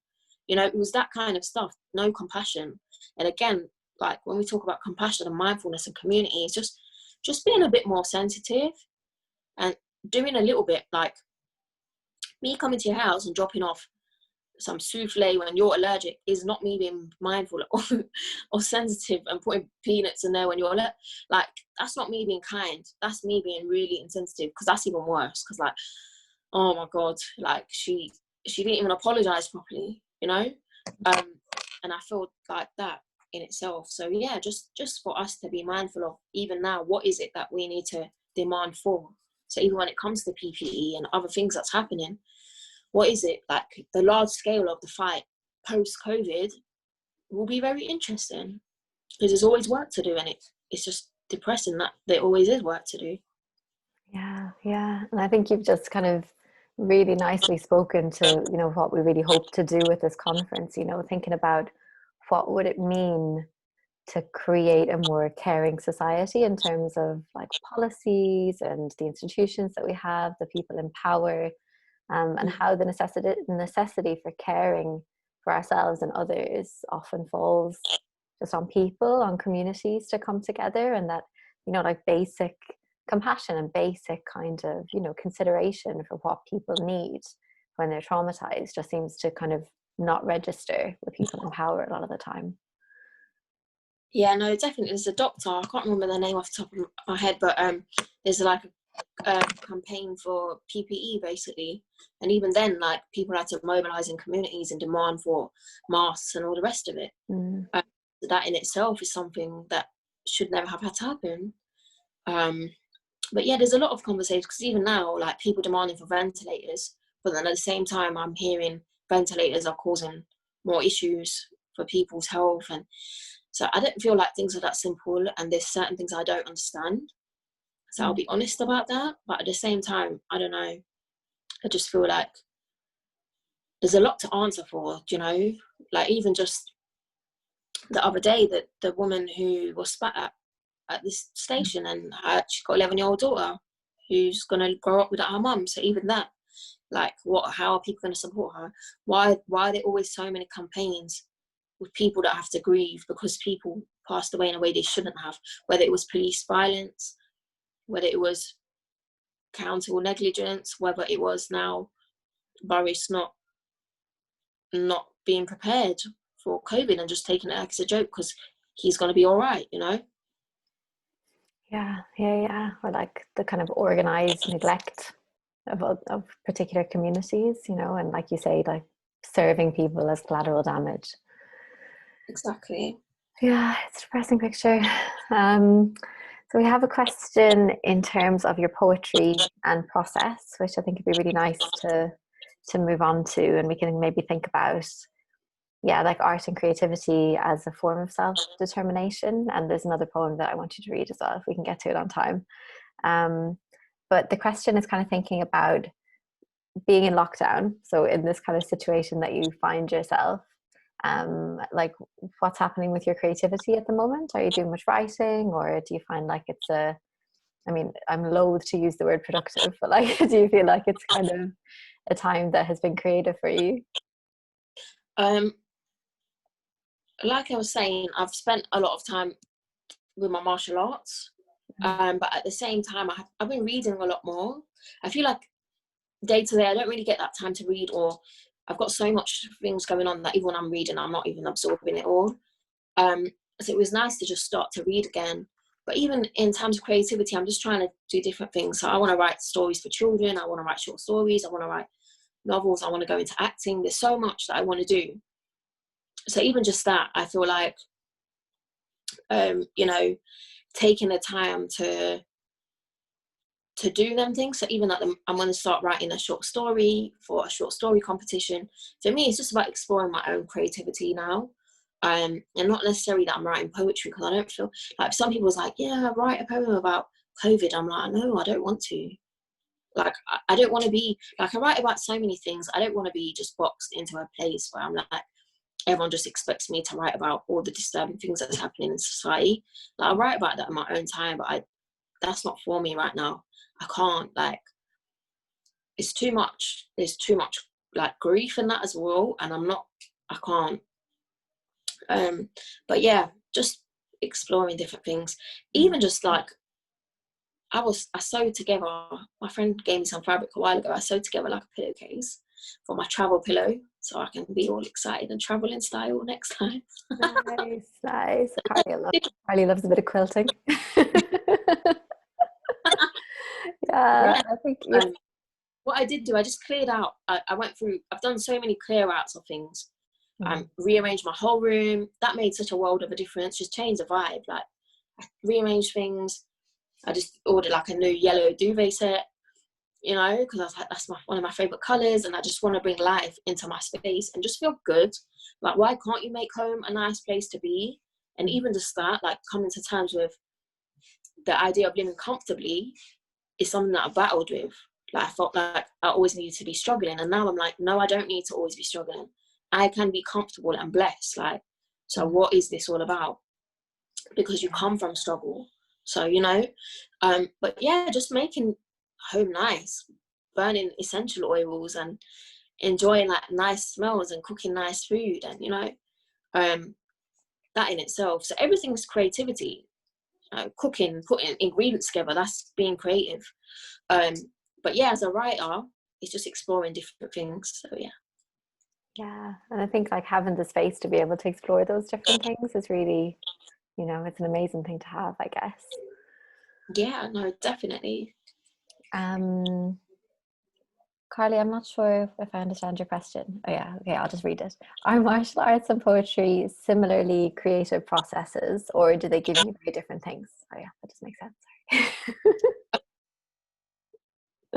You know, it was that kind of stuff. No compassion. And again, like when we talk about compassion and mindfulness and community, it's just being a bit more sensitive and doing a little bit, like me coming to your house and dropping off some souffle when you're allergic is not me being mindful or sensitive and putting peanuts in there when you're allergic. Like, that's not me being kind. That's me being really insensitive, because that's even worse. Because, like, oh my God, like she didn't even apologize properly, you know? And I feel like that in itself. So yeah, just for us to be mindful of, even now, what is it that we need to demand for? So even when it comes to PPE and other things that's happening, what is it? Like, the large scale of the fight post-COVID will be very interesting, because there's always work to do, and it's just depressing that there always is work to do. Yeah. And I think you've just kind of really nicely spoken to, you know, what we really hope to do with this conference, you know, thinking about what would it mean to create a more caring society in terms of like policies and the institutions that we have, the people in power, and how the necessity for caring for ourselves and others often falls just on people, on communities to come together, and that, you know, like basic compassion and basic kind of, you know, consideration for what people need when they're traumatized just seems to kind of not register with people in power a lot of the time. Yeah, no, definitely. There's a doctor, I can't remember the name off the top of my head, but there's like a campaign for PPE basically, and even then, like, people had to mobilize in communities and demand for masks and all the rest of it. That in itself is something that should never have had to happen. But yeah, there's a lot of conversations, because even now, like, people demanding for ventilators, but then at the same time I'm hearing ventilators are causing more issues for people's health. And so I don't feel like things are that simple, and there's certain things I don't understand. So I'll be honest about that. But at the same time, I don't know. I just feel like there's a lot to answer for, you know? Like, even just the other day, that the woman who was spat at this station, and she's got 11-year-old daughter who's going to grow up without her mum. So even that, like, how are people going to support her? Why are there always so many campaigns with people that have to grieve because people passed away in a way they shouldn't have, whether it was police violence, whether it was council negligence, whether it was now Boris not being prepared for COVID and just taking it as a joke because he's going to be all right, you know? Yeah. Or like the kind of organized neglect of particular communities, you know, and like you say, like serving people as collateral damage. Exactly. Yeah, it's a depressing picture. So we have a question in terms of your poetry and process, which I think would be really nice to move on to, and we can maybe think about, yeah, like art and creativity as a form of self-determination. And there's another poem that I want you to read as well, if we can get to it on time. But the question is kind of thinking about being in lockdown. So in this kind of situation that you find yourself, like what's happening with your creativity at the moment? Are you doing much writing, or do you find like it's I mean, I'm loath to use the word productive, but like, do you feel like it's kind of a time that has been creative for you? Like I was saying, I've spent a lot of time with my martial arts, but at the same time, I've been reading a lot more. I feel like day to day, I don't really get that time to read, or I've got so much things going on that even when I'm reading, I'm not even absorbing it all. So it was nice to just start to read again. But even in terms of creativity, I'm just trying to do different things. So I want to write stories for children. I want to write short stories. I want to write novels. I want to go into acting. There's so much that I want to do. So even just that, I feel like, you know, taking the time to do them things. So even like I'm going to start writing a short story for a short story competition. For me, it's just about exploring my own creativity now. And not necessarily that I'm writing poetry, because I don't feel like, some people's like, yeah, write a poem about COVID. I'm like, no, I don't want to. Like, I don't want to be, like, I write about so many things. I don't want to be just boxed into a place where I'm like, everyone just expects me to write about all the disturbing things that's happening in society. Like, I write about that in my own time, but that's not for me right now. I can't, like, it's too much. There's too much like grief in that as well, and I can't. But yeah, just exploring different things. Even just like I sewed together. My friend gave me some fabric a while ago. I sewed together like a pillowcase for my travel pillow, so I can be all excited and traveling style next time. Nice, nice. Carly loves a bit of quilting. Yeah, Yeah. I think What I did do, I just cleared out. I went through. I've done so many clear outs of things. Rearranged my whole room. That made such a world of a difference. Just changed the vibe. Like, I rearranged things. I just ordered like a new yellow duvet set, you know, because I was like, that's one of my favorite colors, and I just want to bring life into my space and just feel good. Like, why can't you make home a nice place to be? And even just that, like, coming to terms with the idea of living comfortably is something that I battled with. Like, I felt like I always needed to be struggling, and now I'm like, no, I don't need to always be struggling. I can be comfortable and blessed. Like, so what is this all about? Because you come from struggle. So, you know, but yeah, just making home nice, burning essential oils and enjoying like nice smells and cooking nice food, and, you know, that in itself. So everything's creativity. Cooking, putting ingredients together, that's being creative. But yeah, as a writer, it's just exploring different things. So yeah. Yeah, and I think like having the space to be able to explore those different things is really, you know, it's an amazing thing to have, I guess. Yeah, no, definitely. Carly, I'm not sure if I understand your question. Oh yeah, okay, I'll just read it. Are martial arts and poetry similarly creative processes, or do they give you very different things? Oh yeah, that does make sense.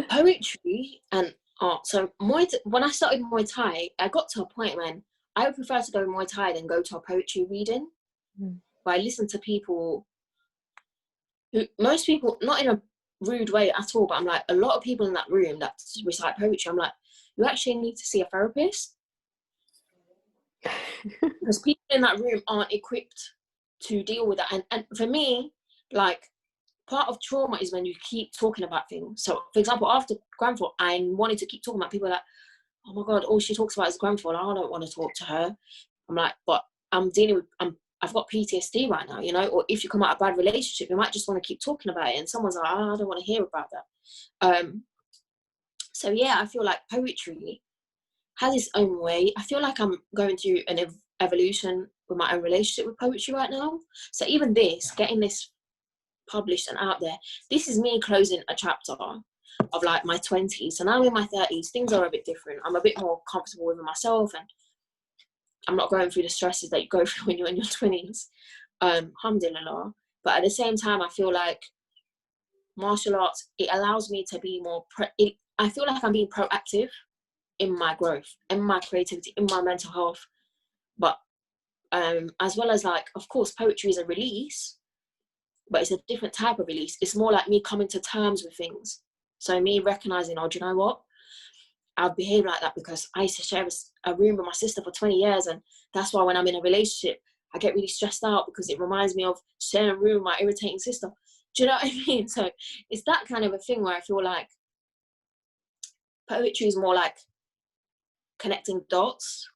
Poetry and art. So when I started Muay Thai, I got to a point when I would prefer to go Muay Thai than go to a poetry reading. Where I listen to people most people, not in a rude way at all, but I'm like, a lot of people in that room that recite poetry, I'm like, you actually need to see a therapist, because people in that room aren't equipped to deal with that. And for me, like, part of trauma is when you keep talking about things. So for example, after Grenfell, I wanted to keep talking about people like, oh my god, all she talks about is Grenfell, I don't want to talk to her. I'm like, but I've got PTSD right now, you know, or if you come out of a bad relationship, you might just want to keep talking about it, and someone's like, oh, I don't want to hear about that. So yeah, I feel like poetry has its own way. I feel like I'm going through an evolution with my own relationship with poetry right now. So even getting this published and out there, this is me closing a chapter of like my 20s. So now I'm in my 30s, things are a bit different. I'm a bit more comfortable with myself, and I'm not going through the stresses that you go through when you're in your 20s. Alhamdulillah. But at the same time, I feel like martial arts, it allows me to be more, I feel like I'm being proactive in my growth, in my creativity, in my mental health. But as well as, like, of course, poetry is a release, but it's a different type of release. It's more like me coming to terms with things. So me recognizing, oh, do you know what? I've behaved like that because I used to share a room with my sister for 20 years. And that's why when I'm in a relationship, I get really stressed out because it reminds me of sharing a room with my irritating sister. Do you know what I mean? So it's that kind of a thing where I feel like poetry is more like connecting dots.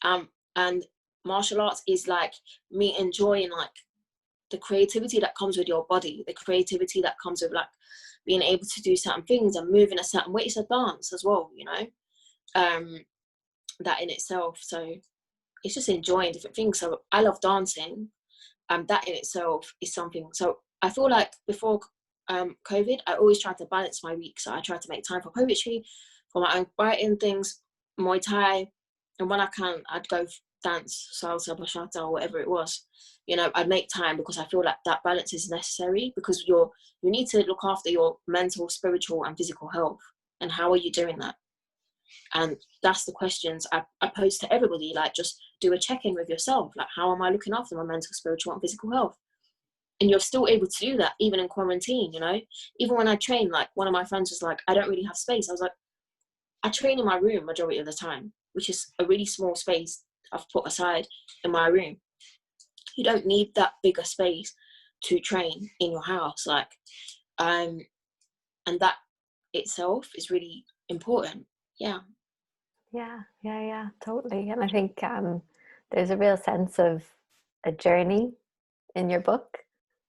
And martial arts is like me enjoying like the creativity that comes with your body, the creativity that comes with like being able to do certain things and move in a certain way. It's a dance as well, you know, that in itself. So it's just enjoying different things. So I love dancing, that in itself is something. So I feel like before COVID, I always tried to balance my week. So I tried to make time for poetry, for my own writing things, Muay Thai, and when I can, I'd go dance, salsa, bachata, or whatever it was. You know, I'd make time because I feel like that balance is necessary, because you need to look after your mental, spiritual, and physical health. And how are you doing that? And that's the questions I pose to everybody. Like, just do a check-in with yourself. Like, how am I looking after my mental, spiritual, and physical health? And you're still able to do that even in quarantine, you know? Even when I train, like, one of my friends was like, I don't really have space. I was like, I train in my room majority of the time, which is a really small space I've put aside in my room. You don't need that bigger space to train in your house. Like, and that itself is really important. Yeah, totally. And I think there's a real sense of a journey in your book.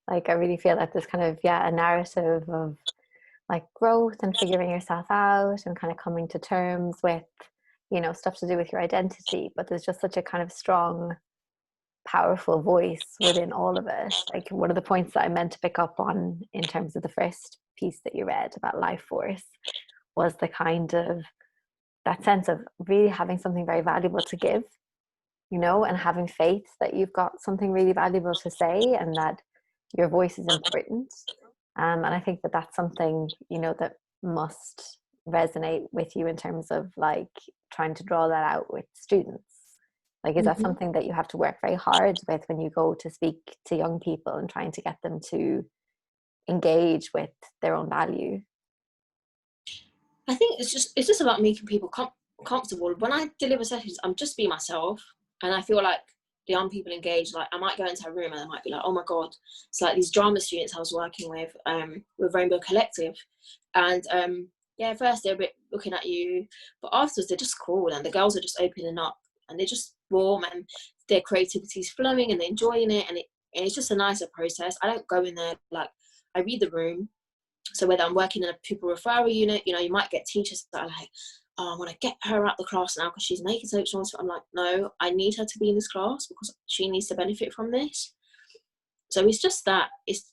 Like, I really feel that there's kind of, a narrative of like growth and figuring yourself out and kind of coming to terms with, stuff to do with your identity. But there's just such a kind of strong, powerful voice within all of it. Like, one of the points that I meant to pick up on in terms of the first piece that you read about life force was the kind of that sense of really having something very valuable to give, and having faith that you've got something really valuable to say and that your voice is important. And I think that that's something, that must resonate with you in terms of like trying to draw that out with students. Like, is that something that you have to work very hard with when you go to speak to young people and trying to get them to engage with their own value? I think it's just about making people comfortable. When I deliver sessions, I'm just being myself, and I feel like the young people engage. Like, I might go into a room and they might be like, "Oh my god!" It's like these drama students I was working with Rainbow Collective, and at first they're a bit looking at you, but afterwards they're just cool, and the girls are just opening up, and they're just warm, and their creativity's flowing, and they're enjoying it, and it's just a nicer process. I don't go in there like, I read the room. So whether I'm working in a pupil referral unit, you might get teachers that are like, "Oh, I want to get her out the class now because she's making so much noise." I'm like, no, I need her to be in this class because she needs to benefit from this. So it's just that it's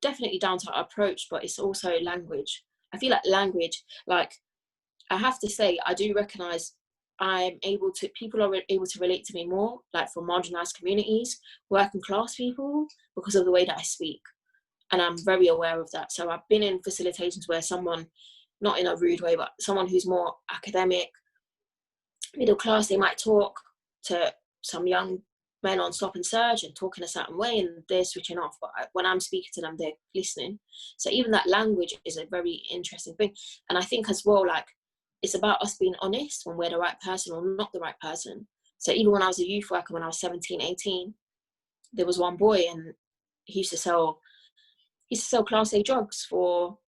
definitely down to our approach, but it's also language. I feel like language, like, I have to say, I do recognize people are able to relate to me more, like from marginalized communities, working class people, because of the way that I speak. And I'm very aware of that. So I've been in facilitations where someone, not in a rude way, but someone who's more academic, middle class, they might talk to some young men on stop and search and talk in a certain way, and they're switching off. But when I'm speaking to them, they're listening. So even that language is a very interesting thing. And I think as well, like, it's about us being honest when we're the right person or not the right person. So even when I was a youth worker, when I was 17, 18, there was one boy, and he used to sell Class A drugs for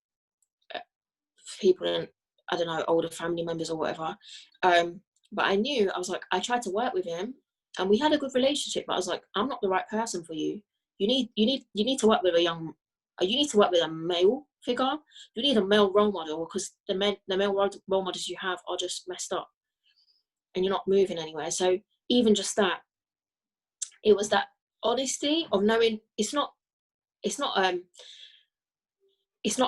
people in, I don't know, older family members or whatever. But I was like, I tried to work with him, and we had a good relationship. But I was like, I'm not the right person for you. You need to work with you need to work with a male figure. You need a male role model, because the male role models you have are just messed up, and you're not moving anywhere. So even just that, it was that honesty of knowing it's not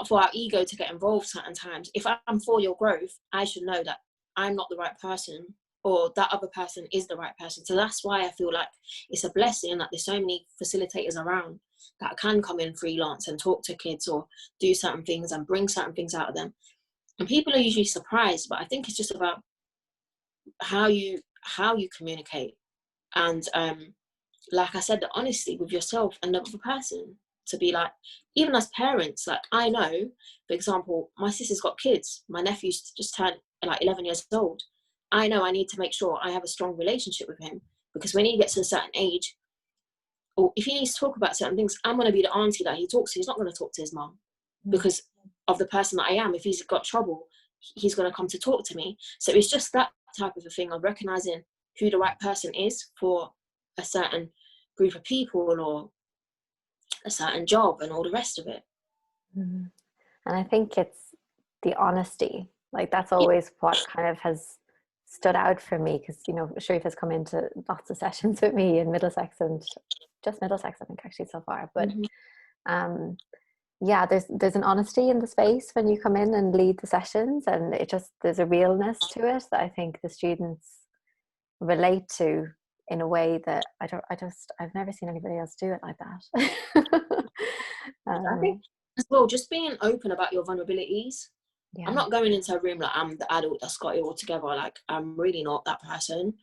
for our ego to get involved certain times. If I'm for your growth, I should know that I'm not the right person, or that other person is the right person. So that's why I feel like it's a blessing that there's so many facilitators around that can come in freelance and talk to kids or do certain things and bring certain things out of them. And people are usually surprised, but I think it's just about how you communicate. And like I said, the honesty with yourself and the other person. To be like, even as parents, like, I know, for example, my sister's got kids. My nephew's just turned like 11 years old. I know I need to make sure I have a strong relationship with him, because when he gets to a certain age, or if he needs to talk about certain things, I'm going to be the auntie that he talks to. He's not going to talk to his mum because of the person that I am. If he's got trouble, he's going to come to talk to me. So it's just that type of a thing of recognizing who the right person is for a certain group of people or a certain job and all the rest of it. And I think it's the honesty. Like, that's always what kind of has stood out for me, because Shareefa's come into lots of sessions with me in Middlesex, and just Middlesex, I think, actually, so far. But there's an honesty in the space when you come in and lead the sessions, and there's a realness to it that I think the students relate to in a way that I've never seen anybody else do it like that. I think as well, just being open about your vulnerabilities. I'm not going into a room like I'm the adult that's got it all together. Like, I'm really not that person.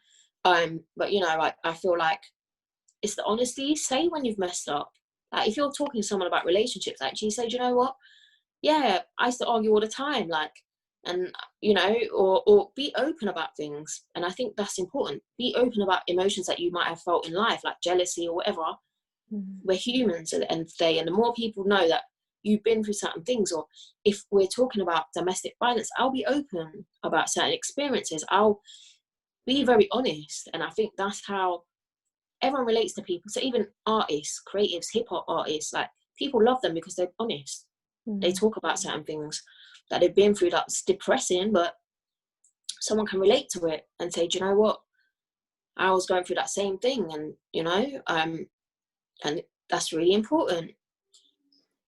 But like, I feel like it's the honesty. Say when you've messed up. Like, if you're talking to someone about relationships, actually say, "Do you know what? Yeah, I used to argue all the time." Like, and or be open about things. And I think that's important. Be open about emotions that you might have felt in life, like jealousy or whatever. We're humans at the end of the day, and the more people know that you've been through certain things. Or if we're talking about domestic violence, I'll be open about certain experiences. I'll be very honest. And I think that's how everyone relates to people. So even artists, creatives, hip hop artists, like, people love them because they're honest. They talk about certain things that they've been through that's depressing, but someone can relate to it and say, do you know what? I was going through that same thing, and and that's really important.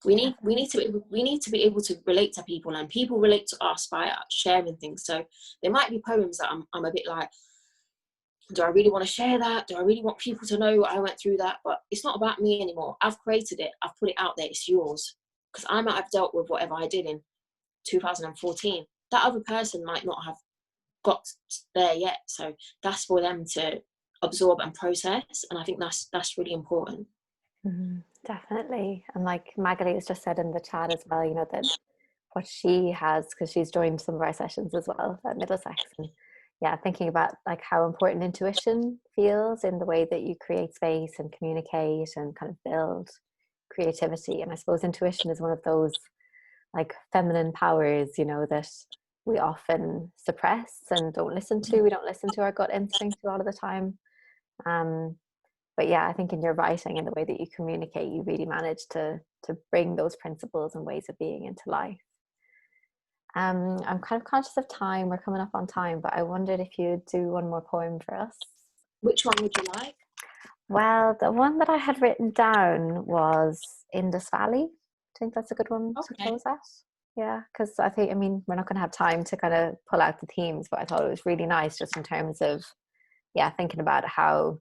We need to be able to relate to people, and people relate to us by sharing things. So there might be poems that I'm a bit like, do I really want to share that? Do I really want people to know I went through that? But it's not about me anymore. I've created it. I've put it out there. It's yours. Because I might have dealt with whatever I did in 2014. That other person might not have got there yet. So that's for them to absorb and process. And I think that's really important. Definitely. And like Magali has just said in the chat as well, you know, that what she has, because she's joined some of our sessions as well at Middlesex, and yeah, thinking about like how important intuition feels in the way that you create space and communicate and kind of build creativity. And I suppose intuition is one of those like feminine powers, you know, that we often suppress and don't listen to. We don't listen to our gut instinct a lot of the time. But yeah, I think in your writing and the way that you communicate, you really manage to bring those principles and ways of being into life. I'm kind of conscious of time. We're coming up on time, but I wondered if you'd do one more poem for us. Which one would you like? Well, the one that I had written down was Indus Valley. I think that's a good one to close at. Yeah, because I think, I mean, we're not going to have time to kind of pull out the themes, but I thought it was really nice just in terms of, yeah, thinking about how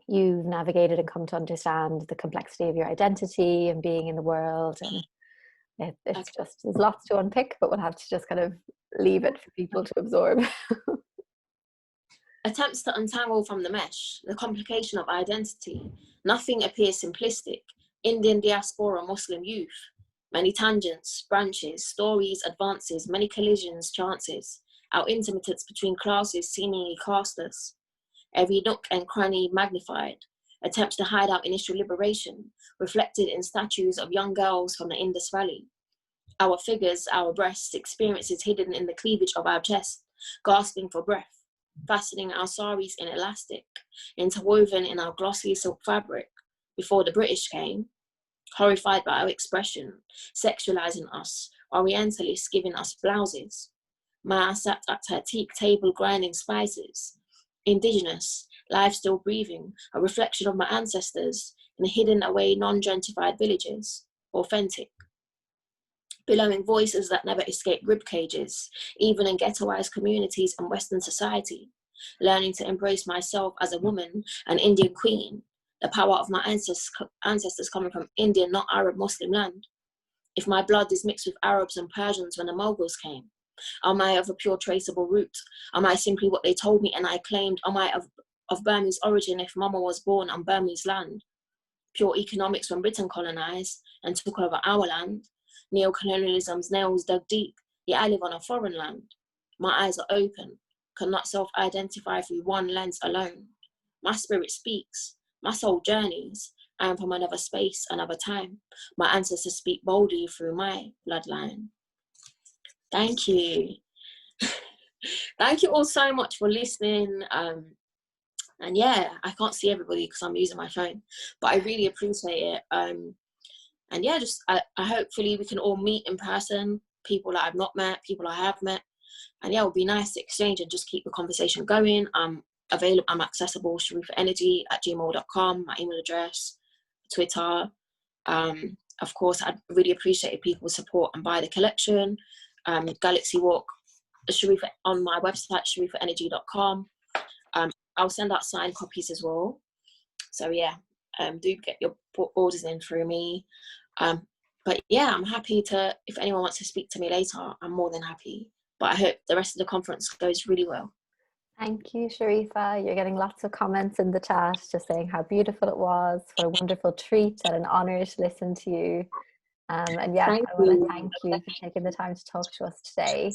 you've navigated and come to understand the complexity of your identity and being in the world. And it's just, there's lots to unpick, but we'll have to just kind of leave it for people to absorb. Attempts to untangle from the mesh the complication of identity. Nothing appears simplistic. Indian diaspora, Muslim youth. Many tangents, branches, stories, advances, many collisions, chances. Our intermittence between classes seemingly cast us. Every nook and cranny magnified. Attempts to hide our initial liberation, reflected in statues of young girls from the Indus Valley. Our figures, our breasts, experiences hidden in the cleavage of our chest, gasping for breath. Fastening our saris in elastic, interwoven in our glossy silk fabric, before the British came, horrified by our expression, sexualizing us, orientalists giving us blouses. Maya sat at her teak table grinding spices, indigenous, life still breathing, a reflection of my ancestors in hidden away non-gentrified villages, authentic. Billowing voices that never escape rib cages, even in ghettoized communities and Western society. Learning to embrace myself as a woman, an Indian queen, the power of my ancestors coming from Indian, not Arab Muslim land. If my blood is mixed with Arabs and Persians when the Mughals came, am I of a pure traceable root? Am I simply what they told me and I claimed? Am I of Burmese origin if Mama was born on Burmese land? Pure economics when Britain colonized and took over our land. Neocolonialism's nails dug deep, yet I live on a foreign land. My eyes are open, cannot self-identify through one lens alone. My spirit speaks, my soul journeys. I am from another space, another time. My ancestors speak boldly through my bloodline. Thank you. Thank you all so much for listening. And yeah, I can't see everybody because I'm using my phone, but I really appreciate it. And yeah, just I hopefully we can all meet in person, people that I've not met, people I have met. And yeah, it would be nice to exchange and just keep the conversation going. I'm available, I'm accessible, Shareefa Energy at gmail.com, my email address, Twitter. Of course, I'd really appreciate if people support and buy the collection. Galaxy Walk, Shareefa on my website, shareefaenergy.com. I'll send out signed copies as well. So yeah, do get your orders in through me. But yeah, I'm happy to, if anyone wants to speak to me later, I'm more than happy. But I hope the rest of the conference goes really well. Thank you, Shareefa. You're getting lots of comments in the chat just saying how beautiful it was, what a wonderful treat and an honor to listen to you. And yeah, I want to thank you for taking the time to talk to us today.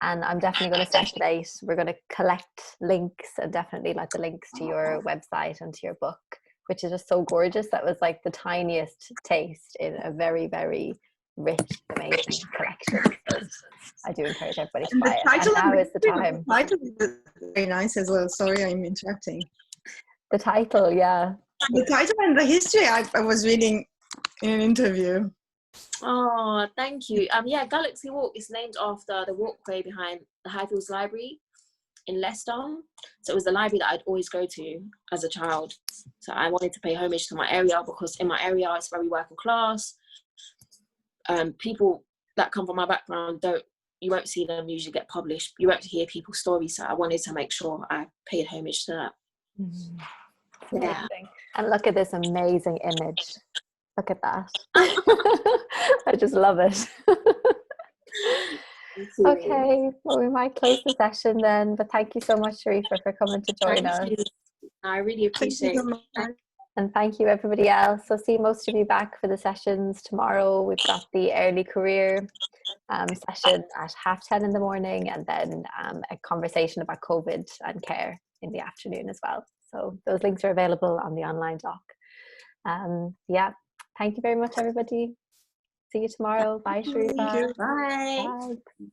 And I'm definitely going to circulate, we're going to collect links and definitely like the links to your website and to your book, which is just so gorgeous. That was like the tiniest taste in a very, very rich, amazing collection. So I do encourage everybody to And buy it. And now is the time. The title is very nice as well. Sorry, I'm interrupting. The title, yeah. The title and the history I was reading in an interview. Oh, thank you. Yeah, Galaxy Walk is named after the walkway behind the Highfields Library in Leicester. So it was the library that I'd always go to as a child. So I wanted to pay homage to my area, because in my area it's very working class. People that come from my background you won't see them usually get published. You won't hear people's stories. So I wanted to make sure I paid homage to that. Mm-hmm. Yeah. And look at this amazing image. Look at that. I just love it. Okay, well, we might close the session then, but thank you so much, Shareefa, for coming to join us. I really appreciate it. And thank you, everybody else. So see most of you back for the sessions tomorrow. We've got the early career session at 10:30 in the morning, and then a conversation about COVID and care in the afternoon as well. So those links are available on the online doc. Yeah, thank you very much, everybody. See you tomorrow. Bye, Shareefa. Bye. Bye.